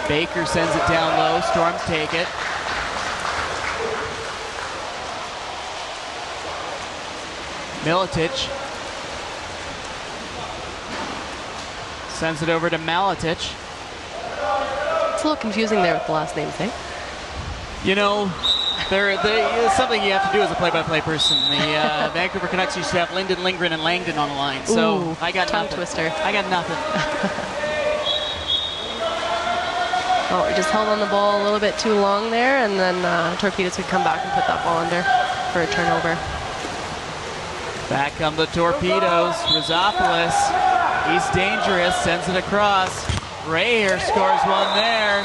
Baker sends it down low. Storms take it. Miletic sends it over to Maletic. It's a little confusing there with the last names, eh? You know, it's something you have to do as a play-by-play person. The Vancouver Canucks used to have Lyndon, Lindgren, and Langdon on the line. So Ooh, I got tongue nothing. twister. I got nothing. Oh, we just held on the ball a little bit too long there, and then Torpedoes would come back and put that ball under for a turnover. Back come the Torpedoes. Rosopoulos, he's dangerous, sends it across. Ray here scores one there.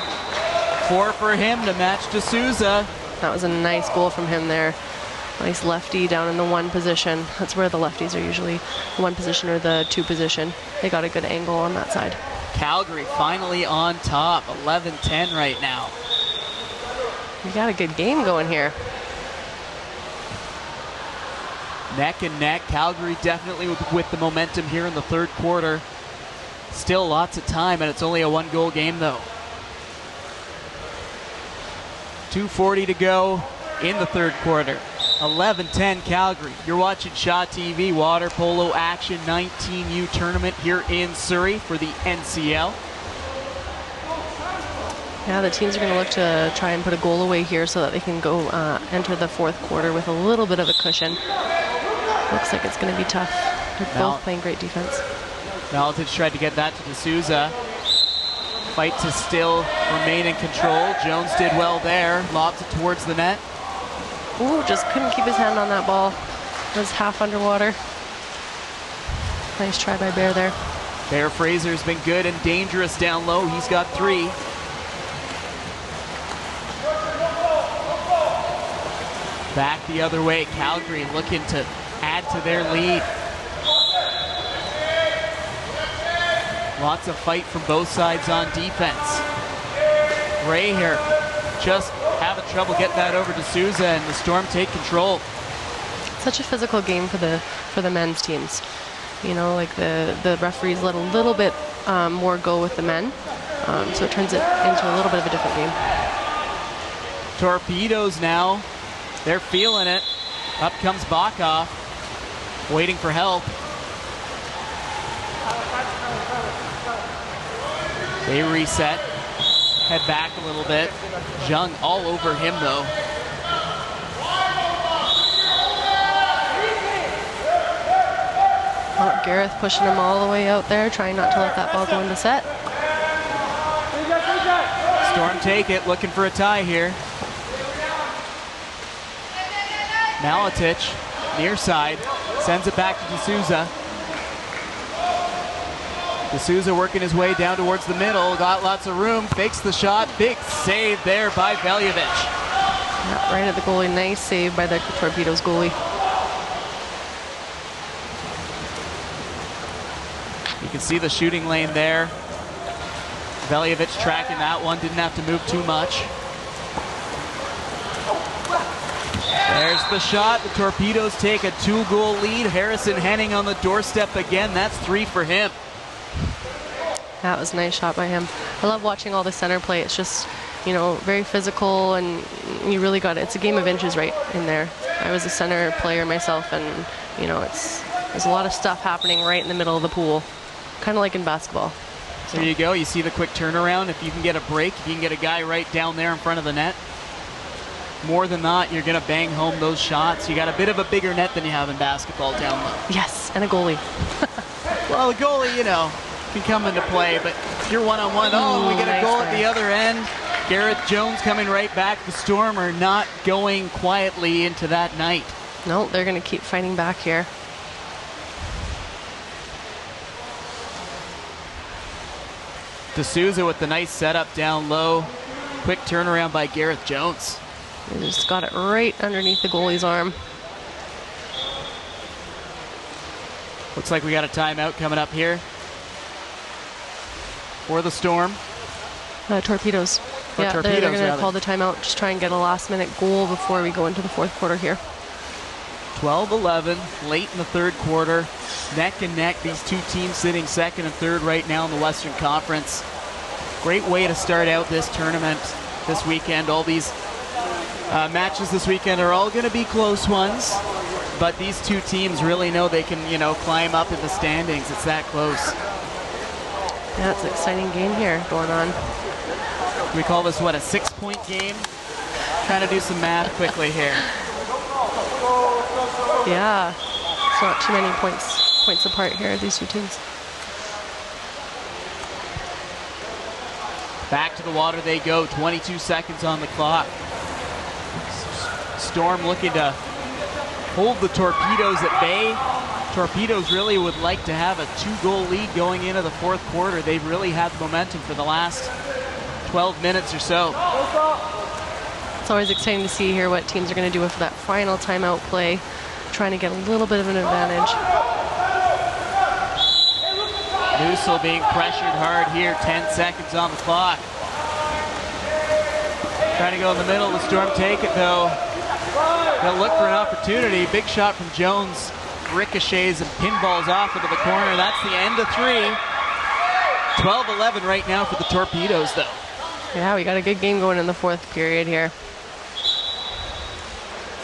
4 for him to match D'Souza. That was a nice goal from him there. Nice lefty down in the 1 position. That's where the lefties are usually, the 1 position or the 2 position. They got a good angle on that side. Calgary finally on top, 11-10 right now. We got a good game going here. Neck and neck, Calgary definitely with the momentum here in the third quarter. Still lots of time, and it's only a 1-goal game though. 2:40 to go in the third quarter. 11-10 Calgary. You're watching Shaw TV Water Polo Action 19U tournament here in Surrey for the NCL. Yeah, the teams are going to look to try and put a goal away here so that they can go enter the fourth quarter with a little bit of a cushion. Looks like it's going to be tough. They're both playing great defense. Maletic tried to get that to D'Souza. Fight to still remain in control. Jones did well there. Lobs it towards the net. Ooh, just couldn't keep his hand on that ball. Was half underwater. Nice try by Bear there. Bear Fraser's been good and dangerous down low. He's got 3. Back the other way. Calgary looking to add to their lead. Lots of fight from both sides on defense. Ray here just having trouble getting that over to Souza, and the Storm take control. Such a physical game for the men's teams. You know, like the referees let a little bit more go with the men, so it turns it into a little bit of a different game. Torpedoes now, they're feeling it. Up comes Bakov, waiting for help. They reset, head back a little bit. Jung all over him though. Oh, Gareth pushing him all the way out there, trying not to let that ball go into set. Storm take it, looking for a tie here. Maletic, near side, sends it back to D'Souza. D'Souza working his way down towards the middle, got lots of room, fakes the shot, big save there by Veljevic. Yeah, right at the goalie, nice save by the Torpedoes goalie. You can see the shooting lane there. Veljevic tracking that one, didn't have to move too much. There's the shot, the Torpedoes take a 2-goal lead. Harrison Henning on the doorstep again, that's 3 for him. That was a nice shot by him. I love watching all the center play. It's just, you know, very physical, and you really got it. It's a game of inches right in there. I was a center player myself, and, you know, there's a lot of stuff happening right in the middle of the pool, kind of like in basketball. So there you go. You see the quick turnaround. If you can get a break, if you can get a guy right down there in front of the net, more than not, you're going to bang home those shots. You got a bit of a bigger net than you have in basketball down low. Yes, and a goalie. Well, the goalie, you know, can come into play, but if you're one-on-one, we get a goal at the other end. Gareth Jones coming right back. The Storm are not going quietly into that night. No, they're going to keep fighting back here. D'Souza with the nice setup down low. Quick turnaround by Gareth Jones. They just got it right underneath the goalie's arm. Looks like we got a timeout coming up here for the Storm. Torpedoes. Or Yeah, Torpedoes, they're going to rather. call the timeout, just try and get a last-minute goal before we go into the fourth quarter here. 12-11, late in the third quarter. Neck and neck, these two teams sitting second and third right now in the Western Conference. Great way to start out this tournament this weekend. All these matches this weekend are all going to be close ones, but these two teams really know they can, climb up in the standings. It's that close. Yeah, it's an exciting game here going on. We call this, what, a 6-point game? Trying to do some math quickly here. Yeah, it's not too many points apart here, these two teams. Back to the water they go, 22 seconds on the clock. Storm looking to hold the Torpedoes at bay. Torpedoes really would like to have a 2-goal lead going into the fourth quarter. They've really had momentum for the last 12 minutes or so. It's always exciting to see here what teams are going to do with that final timeout play, trying to get a little bit of an advantage. Nussel being pressured hard here, 10 seconds on the clock. Trying to go in the middle, the Storm take it though. They'll look for an opportunity. Big shot from Jones. Ricochets and pinballs off into the corner. That's the end of 3. 12-11 right now for the Torpedoes though. Yeah, we got a good game going in the fourth period here.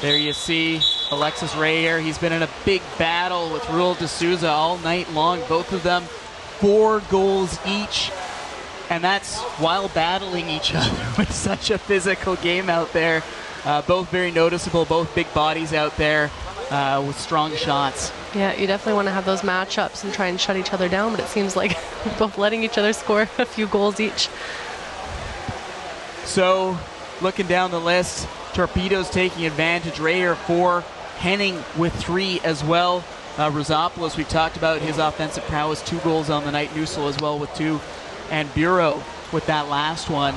There you see Alexis Rayer. He's been in a big battle with Rule D'Souza all night long. Both of them 4 goals each. And that's while battling each other with such a physical game out there. Both very noticeable, both big bodies out there with strong shots. Yeah, you definitely want to have those matchups and try and shut each other down, but it seems like both letting each other score a few goals each. So, looking down the list, Torpedoes taking advantage. Rayer 4, Henning with 3 as well. Rosopoulos, we've talked about his offensive prowess, 2 goals on the night. Nussel as well with 2. And Bureau with that last one.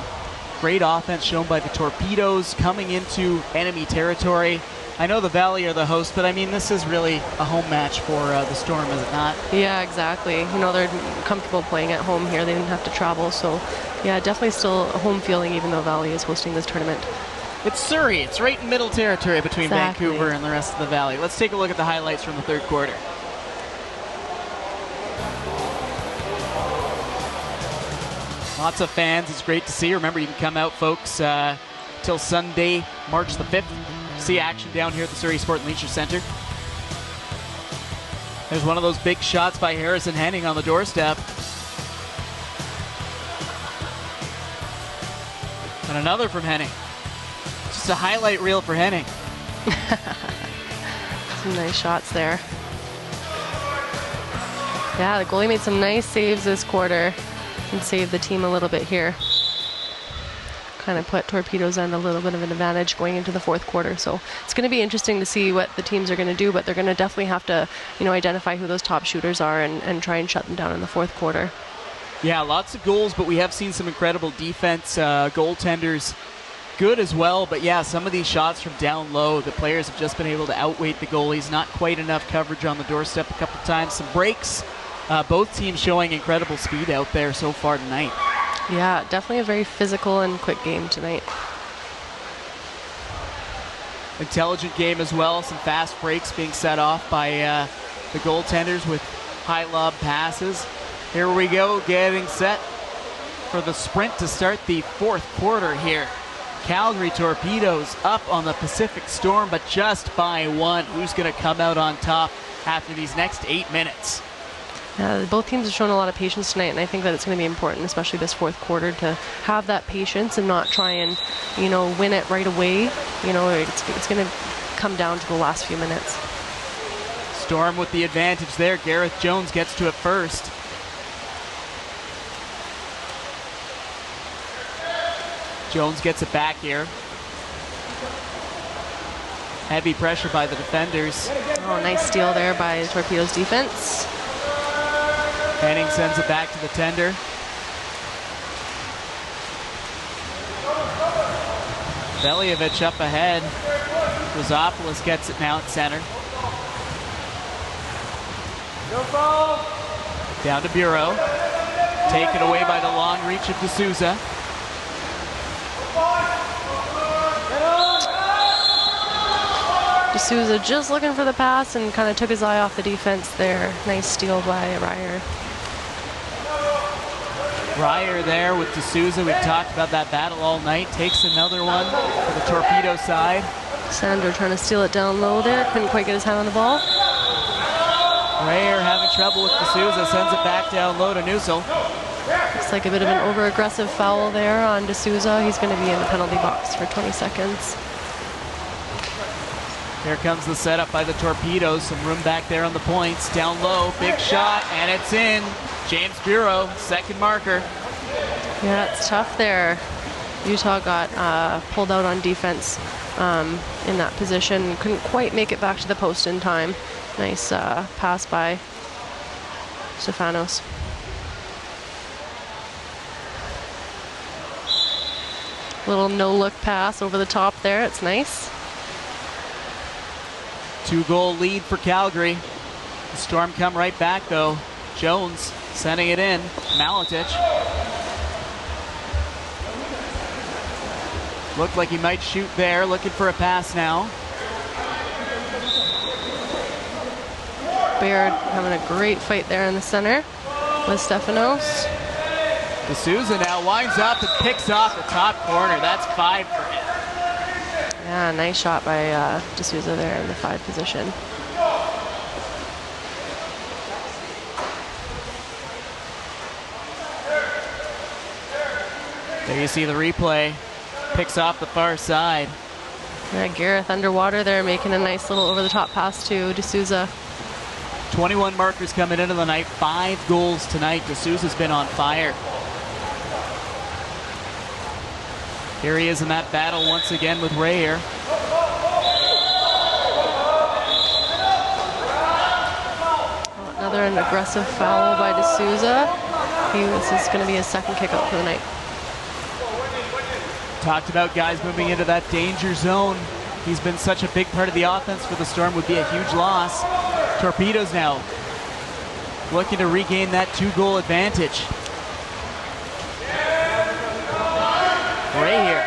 Great offense shown by the Torpedoes coming into enemy territory. I know the Valley are the host, but I mean, this is really a home match for the Storm, is it not? Yeah, exactly. They're comfortable playing at home here. They didn't have to travel, so yeah, definitely still a home feeling even though Valley is hosting this tournament. It's Surrey. It's right in middle territory between Exactly. Vancouver and the rest of the Valley. Let's take a look at the highlights from the third quarter. Lots of fans. It's great to see. Remember, you can come out, folks, till Sunday, March the 5th. See action down here at the Surrey Sport and Leisure Centre. There's one of those big shots by Harrison Henning on the doorstep. And another from Henning. Just a highlight reel for Henning. Some nice shots there. Yeah, the goalie made some nice saves this quarter and saved the team a little bit here. Kind of put Torpedoes on a little bit of an advantage going into the fourth quarter. So it's going to be interesting to see what the teams are going to do, but they're going to definitely have to, identify who those top shooters are and try and shut them down in the fourth quarter. Yeah, lots of goals, but we have seen some incredible defense. Goaltenders good as well, but yeah, some of these shots from down low, the players have just been able to outweight the goalies. Not quite enough coverage on the doorstep a couple times. Some breaks. Both teams showing incredible speed out there so far tonight. Yeah, definitely a very physical and quick game tonight. Intelligent game as well. Some fast breaks being set off by the goaltenders with high lob passes. Here we go, getting set for the sprint to start the fourth quarter here. Calgary Torpedoes up on the Pacific Storm, but just by 1. Who's going to come out on top after these next 8 minutes? Both teams have shown a lot of patience tonight, and I think that it's going to be important, especially this fourth quarter, to have that patience and not try and, win it right away. It's going to come down to the last few minutes. Storm with the advantage there. Gareth Jones gets to it first. Jones gets it back here. Heavy pressure by the defenders. Oh, nice steal there by Torpedoes defense. Henning sends it back to the tender. Veljovic up ahead. Rosopoulos gets it now at center. Down to Bureau. Taken away by the long reach of D'Souza. D'Souza just looking for the pass and kind of took his eye off the defense there. Nice steal by Ryer. Ryer there with D'Souza. We've talked about that battle all night. Takes another one for the Torpedo side. Sandro trying to steal it down low there. Couldn't quite get his hand on the ball. Ryer having trouble with D'Souza. Sends it back down low to Newsel. Looks like a bit of an over-aggressive foul there on D'Souza. He's going to be in the penalty box for 20 seconds. Here comes the setup by the Torpedoes. Some room back there on the points. Down low, big shot, and it's in. James Bureau, second marker. Yeah, it's tough there. Utah got pulled out on defense in that position. Couldn't quite make it back to the post in time. Nice pass by Stefanos. Little no-look pass over the top there. It's nice. 2-goal lead for Calgary. The Storm come right back though. Jones sending it in. Maletic. Looked like he might shoot there. Looking for a pass now. Baird having a great fight there in the center with Stefanos. D'Souza now winds up and picks off the top corner. That's 5 for him. Yeah, nice shot by D'Souza there in the 5 position. There you see the replay. Picks off the far side. Yeah, Gareth underwater there, making a nice little over-the-top pass to D'Souza. 21 markers coming into the night. 5 goals tonight. D'Souza's been on fire. Here he is in that battle once again with Rayer. Another aggressive foul by D'Souza. This is going to be his second kick out for the night. Talked about guys moving into that danger zone. He's been such a big part of the offense for the Storm. Would be a huge loss. Torpedoes now looking to regain that 2-goal advantage. Rayer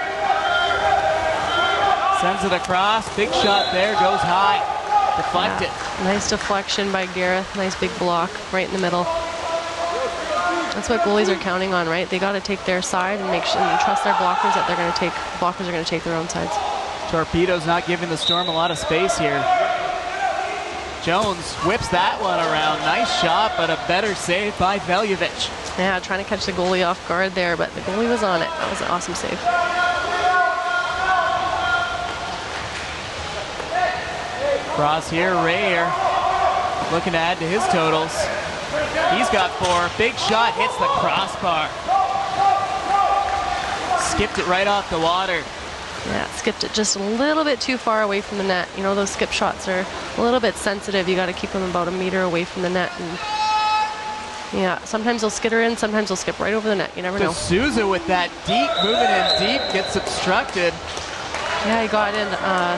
sends it across. Big shot there. Goes high. Deflected. Yeah, nice deflection by Gareth. Nice big block right in the middle. That's what goalies are counting on, right? They got to take their side and make sure and trust their blockers that blockers are going to take their own sides. Torpedoes not giving the Storm a lot of space here. Jones whips that one around. Nice shot, but a better save by Veljovic. Yeah, trying to catch the goalie off guard there, but the goalie was on it. That was an awesome save. Cross here, Rayer looking to add to his totals. He's got 4. Big shot, hits the crossbar. Skipped it right off the water. Yeah, skipped it just a little bit too far away from the net. You know, those skip shots are a little bit sensitive. You got to keep them about 1 meter away from the net. And yeah, sometimes they'll skitter in, sometimes they'll skip right over the net. You never know. D'Souza with that deep, moving in deep, gets obstructed. Yeah, he got in.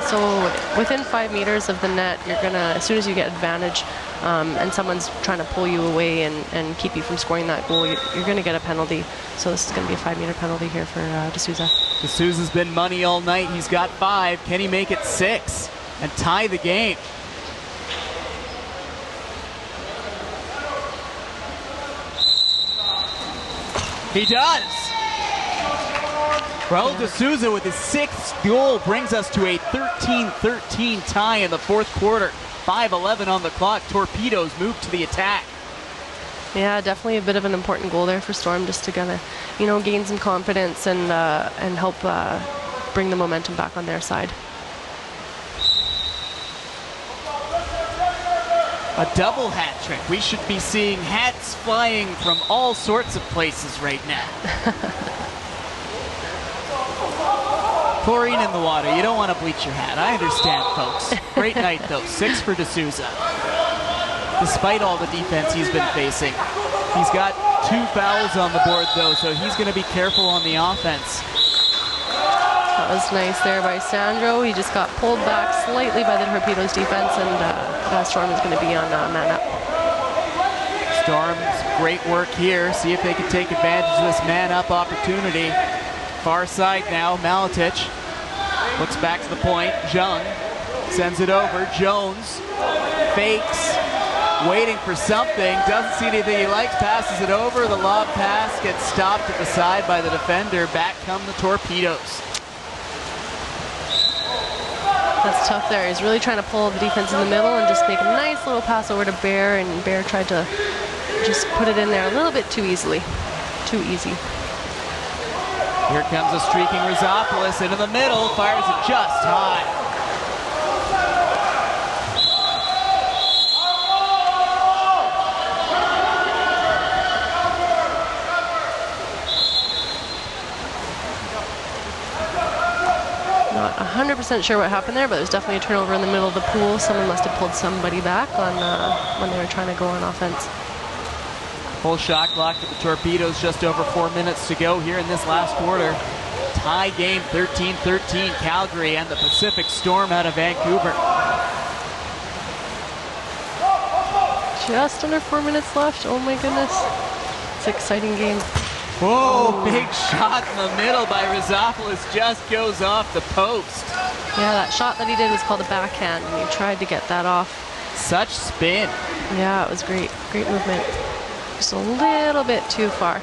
So within 5 meters of the net, you're gonna, as soon as you get advantage, and someone's trying to pull you away and keep you from scoring that goal, you're gonna get a penalty. So this is gonna be a 5-meter penalty here for D'Souza. D'Souza's been money all night. He's got 5. Can he make it 6 and tie the game? He does. Raul D'Souza with his 6th goal brings us to a 13-13 tie in the 4th quarter. 5:11 on the clock. Torpedoes move to the attack. Yeah, definitely a bit of an important goal there for Storm, just to kind of, gain some confidence and help bring the momentum back on their side. A double hat trick. We should be seeing hats flying from all sorts of places right now. Chlorine in the water. You don't want to bleach your hat. I understand, folks. Great night, though. 6 for D'Souza. Despite all the defense he's been facing. He's got 2 fouls on the board, though, so he's going to be careful on the offense. That was nice there by Sandro. He just got pulled back slightly by the Torpedoes defense, and Storm is going to be on man up. Storm's great work here. See if they can take advantage of this man up opportunity. Far side now, Maletic looks back to the point. Jung Sends it over. Jones fakes, waiting for something. Doesn't see anything he likes. Passes it over. The lob pass gets stopped at the side by the defender. Back come the Torpedoes. That's tough there. He's really trying to pull the defense in the middle and just make a nice little pass over to Bear, and Bear tried to just put it in there a little bit too easily. Too easy. Here comes a streaking Rizopoulos into the middle, fires it just high. Not 100% sure what happened there, but there's definitely a turnover in the middle of the pool. Someone must have pulled somebody back on when they were trying to go on offense. Full shot clock to the Torpedoes, just over 4 minutes to go here in this last quarter. Tie game, 13-13, Calgary and the Pacific Storm out of Vancouver. Just under 4 minutes left. Oh my goodness. It's an exciting game. Whoa, big shot in the middle by Rizopoulos, just goes off the post. Yeah, that shot that he did was called a backhand, and he tried to get that off. Such spin. Yeah, it was great. Great movement. Just a little bit too far.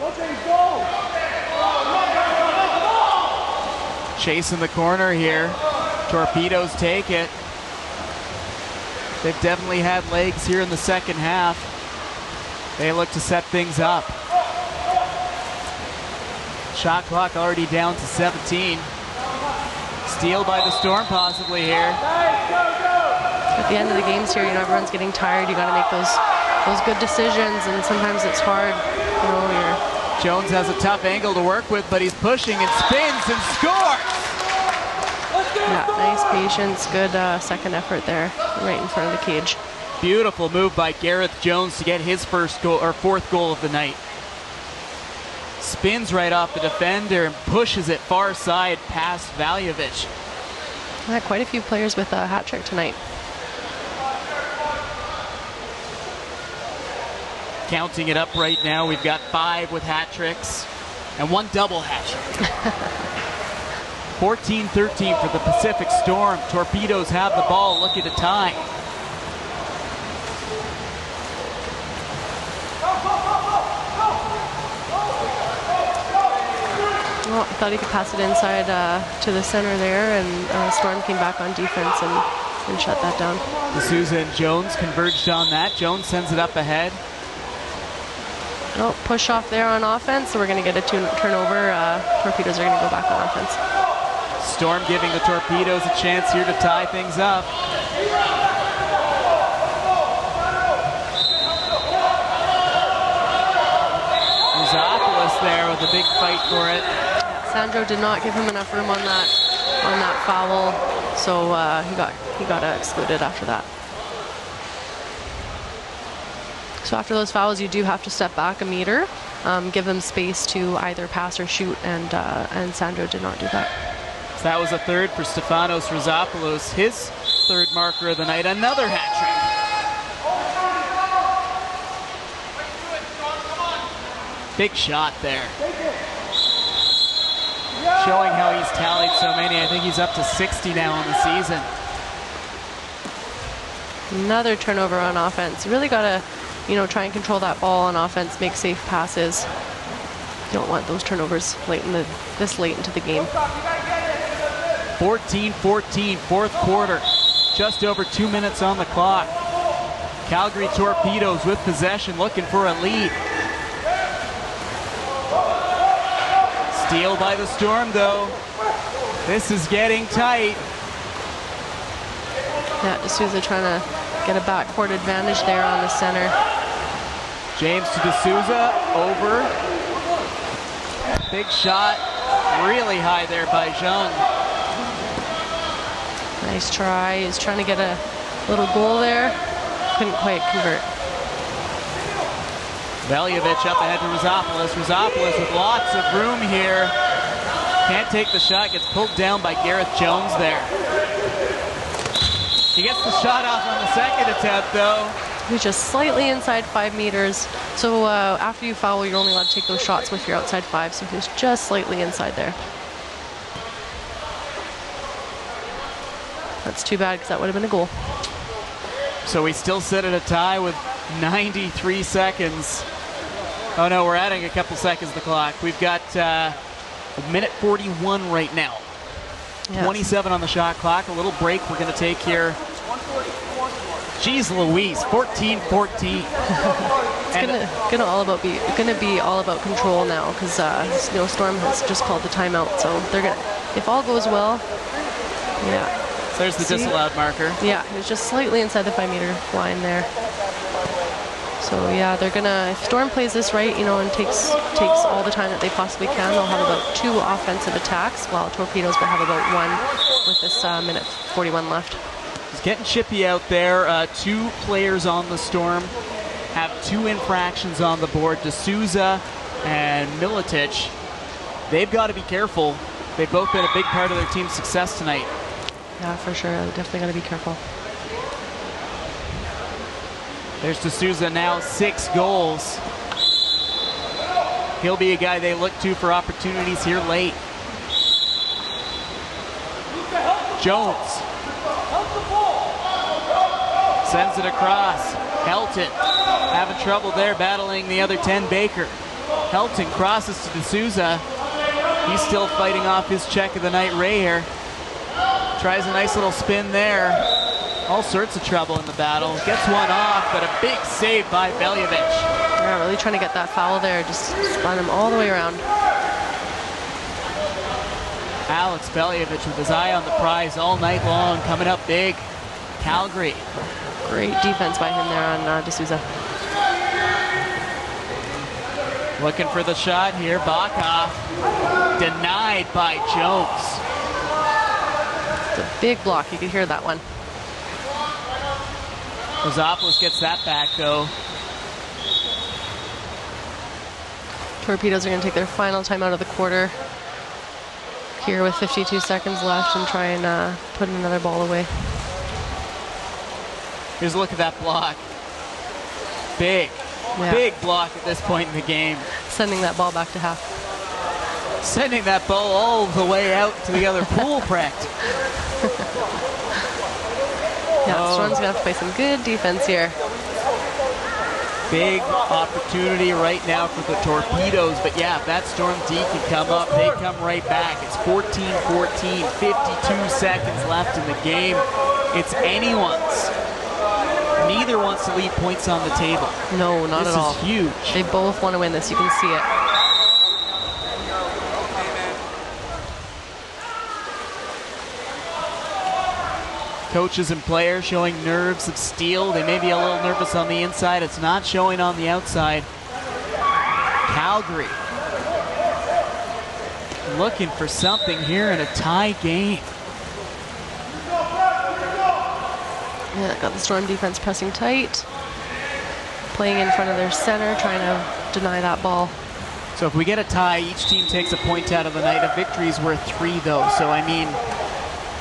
Chasing the corner here. Torpedoes take it. They've definitely had legs here in the second half. They look to set things up. Shot clock already down to 17. Steal by the Storm possibly here. At the end of the games here, everyone's getting tired. You got to make those good decisions, and sometimes it's hard. Jones has a tough angle to work with, but he's pushing and spins and scores. Yeah, nice patience, good second effort there, right in front of the cage. Beautiful move by Gareth Jones to get his first goal or fourth goal of the night. Spins right off the defender and pushes it far side past Valjevic. Yeah, quite a few players with a hat trick tonight. Counting it up right now, we've got 5 with hat tricks and 1 double hat trick. 14-13 for the Pacific Storm. Torpedoes have the ball, looking to tie. Well, I thought he could pass it inside to the center there, and Storm came back on defense and shut that down. D'Souza and Jones converged on that. Jones sends it up ahead. Oh, push off there on offense, so we're going to get a turnover. Torpedoes are going to go back on offense. Storm giving the Torpedoes a chance here to tie things up. Rizopoulos there with a big fight for it. Sandro did not give him enough room on that foul, so he got excluded after that. So after those fouls, you do have to step back a meter, give them space to either pass or shoot, and Sandro did not do that. So that was a third for Stefanos Rizopoulos, his third marker of the night, another hat trick. Big shot there. Showing how he's tallied so many. I think he's up to 60 now on the season. Another turnover on offense. You really got to, try and control that ball on offense, make safe passes. You don't want those turnovers this late into the game. 14-14, fourth quarter. Just over 2 minutes on the clock. Calgary Torpedoes with possession, looking for a lead. Steal by the Storm, though. This is getting tight. Yeah, D'Souza trying to get a backcourt advantage there on the center. James to D'Souza, over. Big shot, really high there by Jean. Nice try. He's trying to get a little goal there. Couldn't quite convert. Valjevic up ahead to Rizopoulos. Rizopoulos with lots of room here. Can't take the shot, gets pulled down by Gareth Jones there. He gets the shot off on the second attempt, though. He's just slightly inside 5 meters. So after you foul, you're only allowed to take those shots if you're outside 5. So he's just slightly inside there. That's too bad because that would have been a goal. So we still sit at a tie with 93 seconds. Oh no, we're adding a couple seconds to the clock. We've got a minute 41 right now. Yes. 27 on the shot clock. A little break we're going to take here. Jeez Louise, 14-14. It's gonna be all about control now because Snowstorm has just called the timeout. So they're gonna, if all goes well, yeah. So there's the disallowed marker. Yeah, it was just slightly inside the 5-meter line there. So yeah, they're gonna, if Storm plays this right, and takes all the time that they possibly can, they'll have about 2 offensive attacks, while Torpedoes will have about 1 with this minute 41 left. It's getting chippy out there. 2 players on the Storm have 2 infractions on the board. D'Souza and Miletic. They've got to be careful. They've both been a big part of their team's success tonight. Yeah, for sure. They're definitely got to be careful. There's D'Souza now, 6 goals. He'll be a guy they look to for opportunities here late. Jones sends it across. Helton having trouble there, battling the other 10, Baker. Helton crosses to D'Souza. He's still fighting off his check of the night, Ray here. Tries a nice little spin there. All sorts of trouble in the battle. Gets one off, but a big save by Veljevic. Yeah, really trying to get that foul there. Just spun him all the way around. Alex Veljevic with his eye on the prize all night long, coming up big. Calgary. Great defense by him there on D'Souza. Looking for the shot here. Backoff denied by Jones. It's a big block. You could hear that one. Rosopoulos gets that back though. Torpedoes are going to take their final time out of the quarter here with 52 seconds left and try and put another ball away. Here's a look at that block. Big block at this point in the game. Sending that ball back to half. Sending that ball all the way out to the other pool, Brett. Yeah, Storm's going to have to play some good defense here. Big opportunity right now for the Torpedoes, but yeah, if that Storm D can come up, they come right back. It's 14-14, 52 seconds left in the game. It's anyone's. Neither wants to leave points on the table. No, not at all. This is huge. They both want to win this. You can see it. Coaches and players showing nerves of steel. They may be a little nervous on the inside. It's not showing on the outside. Calgary looking for something here in a tie game. Yeah, got the Storm defense pressing tight. Playing in front of their center, trying to deny that ball. So if we get a tie, each team takes a point out of the night. A victory is worth 3 though. So I mean,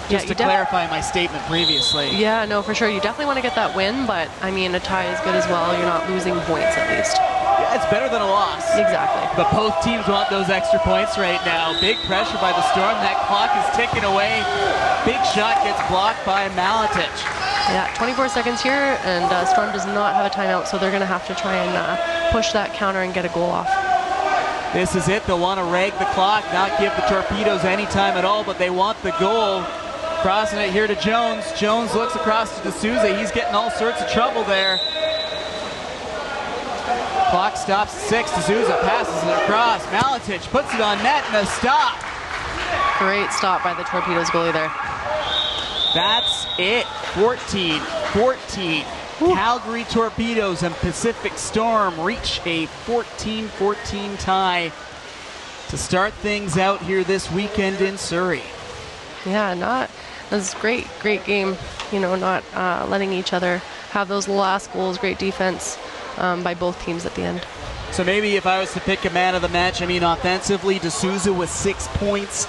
just to clarify my statement previously. Yeah, no, for sure. You definitely want to get that win, but I mean, a tie is good as well. You're not losing points at least. Yeah, it's better than a loss. Exactly. But both teams want those extra points right now. Big pressure by the Storm. That clock is ticking away. Big shot gets blocked by Miletic. Yeah, 24 seconds here, and Storm does not have a timeout, so they're going to have to try and push that counter and get a goal off. This is it. They'll want to rag the clock, not give the Torpedoes any time at all, but they want the goal. Crossing it here to Jones. Jones looks across to D'Souza. He's getting all sorts of trouble there. Clock stops at 6. D'Souza passes it across. Miletic puts it on net and a stop. Great stop by the Torpedoes goalie there. That's it. 14-14. Calgary Torpedoes and Pacific Storm reach a 14-14 tie to start things out here this weekend in Surrey. Yeah, that was great game. Not letting each other have those last goals. Great defense by both teams at the end. So maybe if I was to pick a man of the match, I mean, offensively, D'Souza with 6 points.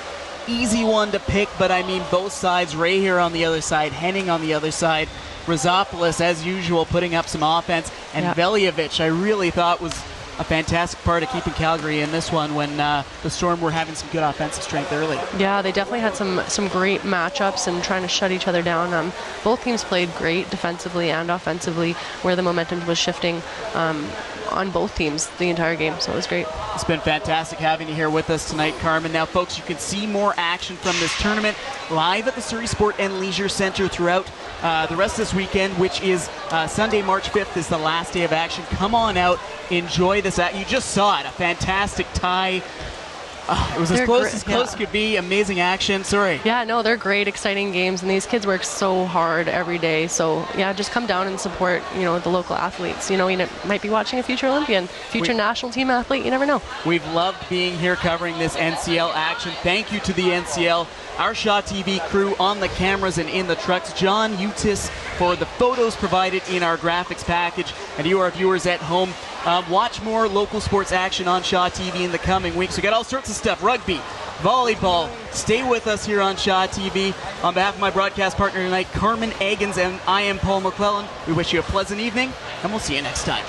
Easy one to pick, but I mean both sides. Ray here on the other side, Henning on the other side. Rosopoulos, as usual, putting up some offense. And Veljevic, I really thought was a fantastic part of keeping Calgary in this one when the Storm were having some good offensive strength early. Yeah, they definitely had some great matchups and trying to shut each other down. Both teams played great defensively and offensively, where the momentum was shifting on both teams the entire game, so it was great. It's been fantastic having you here with us tonight, Carmen. Now, folks, you can see more action from this tournament live at the Surrey Sport and Leisure Centre throughout the rest of this weekend, which is Sunday, March 5th is the last day of action. Come on out, enjoy this. You just saw it, a fantastic tie. It was as close as could be. Amazing action. Sorry. Yeah, no, they're great, exciting games, and these kids work so hard every day. So yeah, just come down and support, the local athletes. You might be watching a future Olympian, future national team athlete. You never know. We've loved being here covering this NCL action. Thank you to the NCL, our Shaw TV crew on the cameras and in the trucks, John Utis for the photos provided in our graphics package, and you, our viewers at home. Watch more local sports action on Shaw TV in the coming weeks. We got all sorts of stuff, rugby, volleyball. Stay with us here on Shaw TV. On behalf of my broadcast partner tonight, Carmen Eggins, and I am Paul McClellan, we wish you a pleasant evening, and we'll see you next time.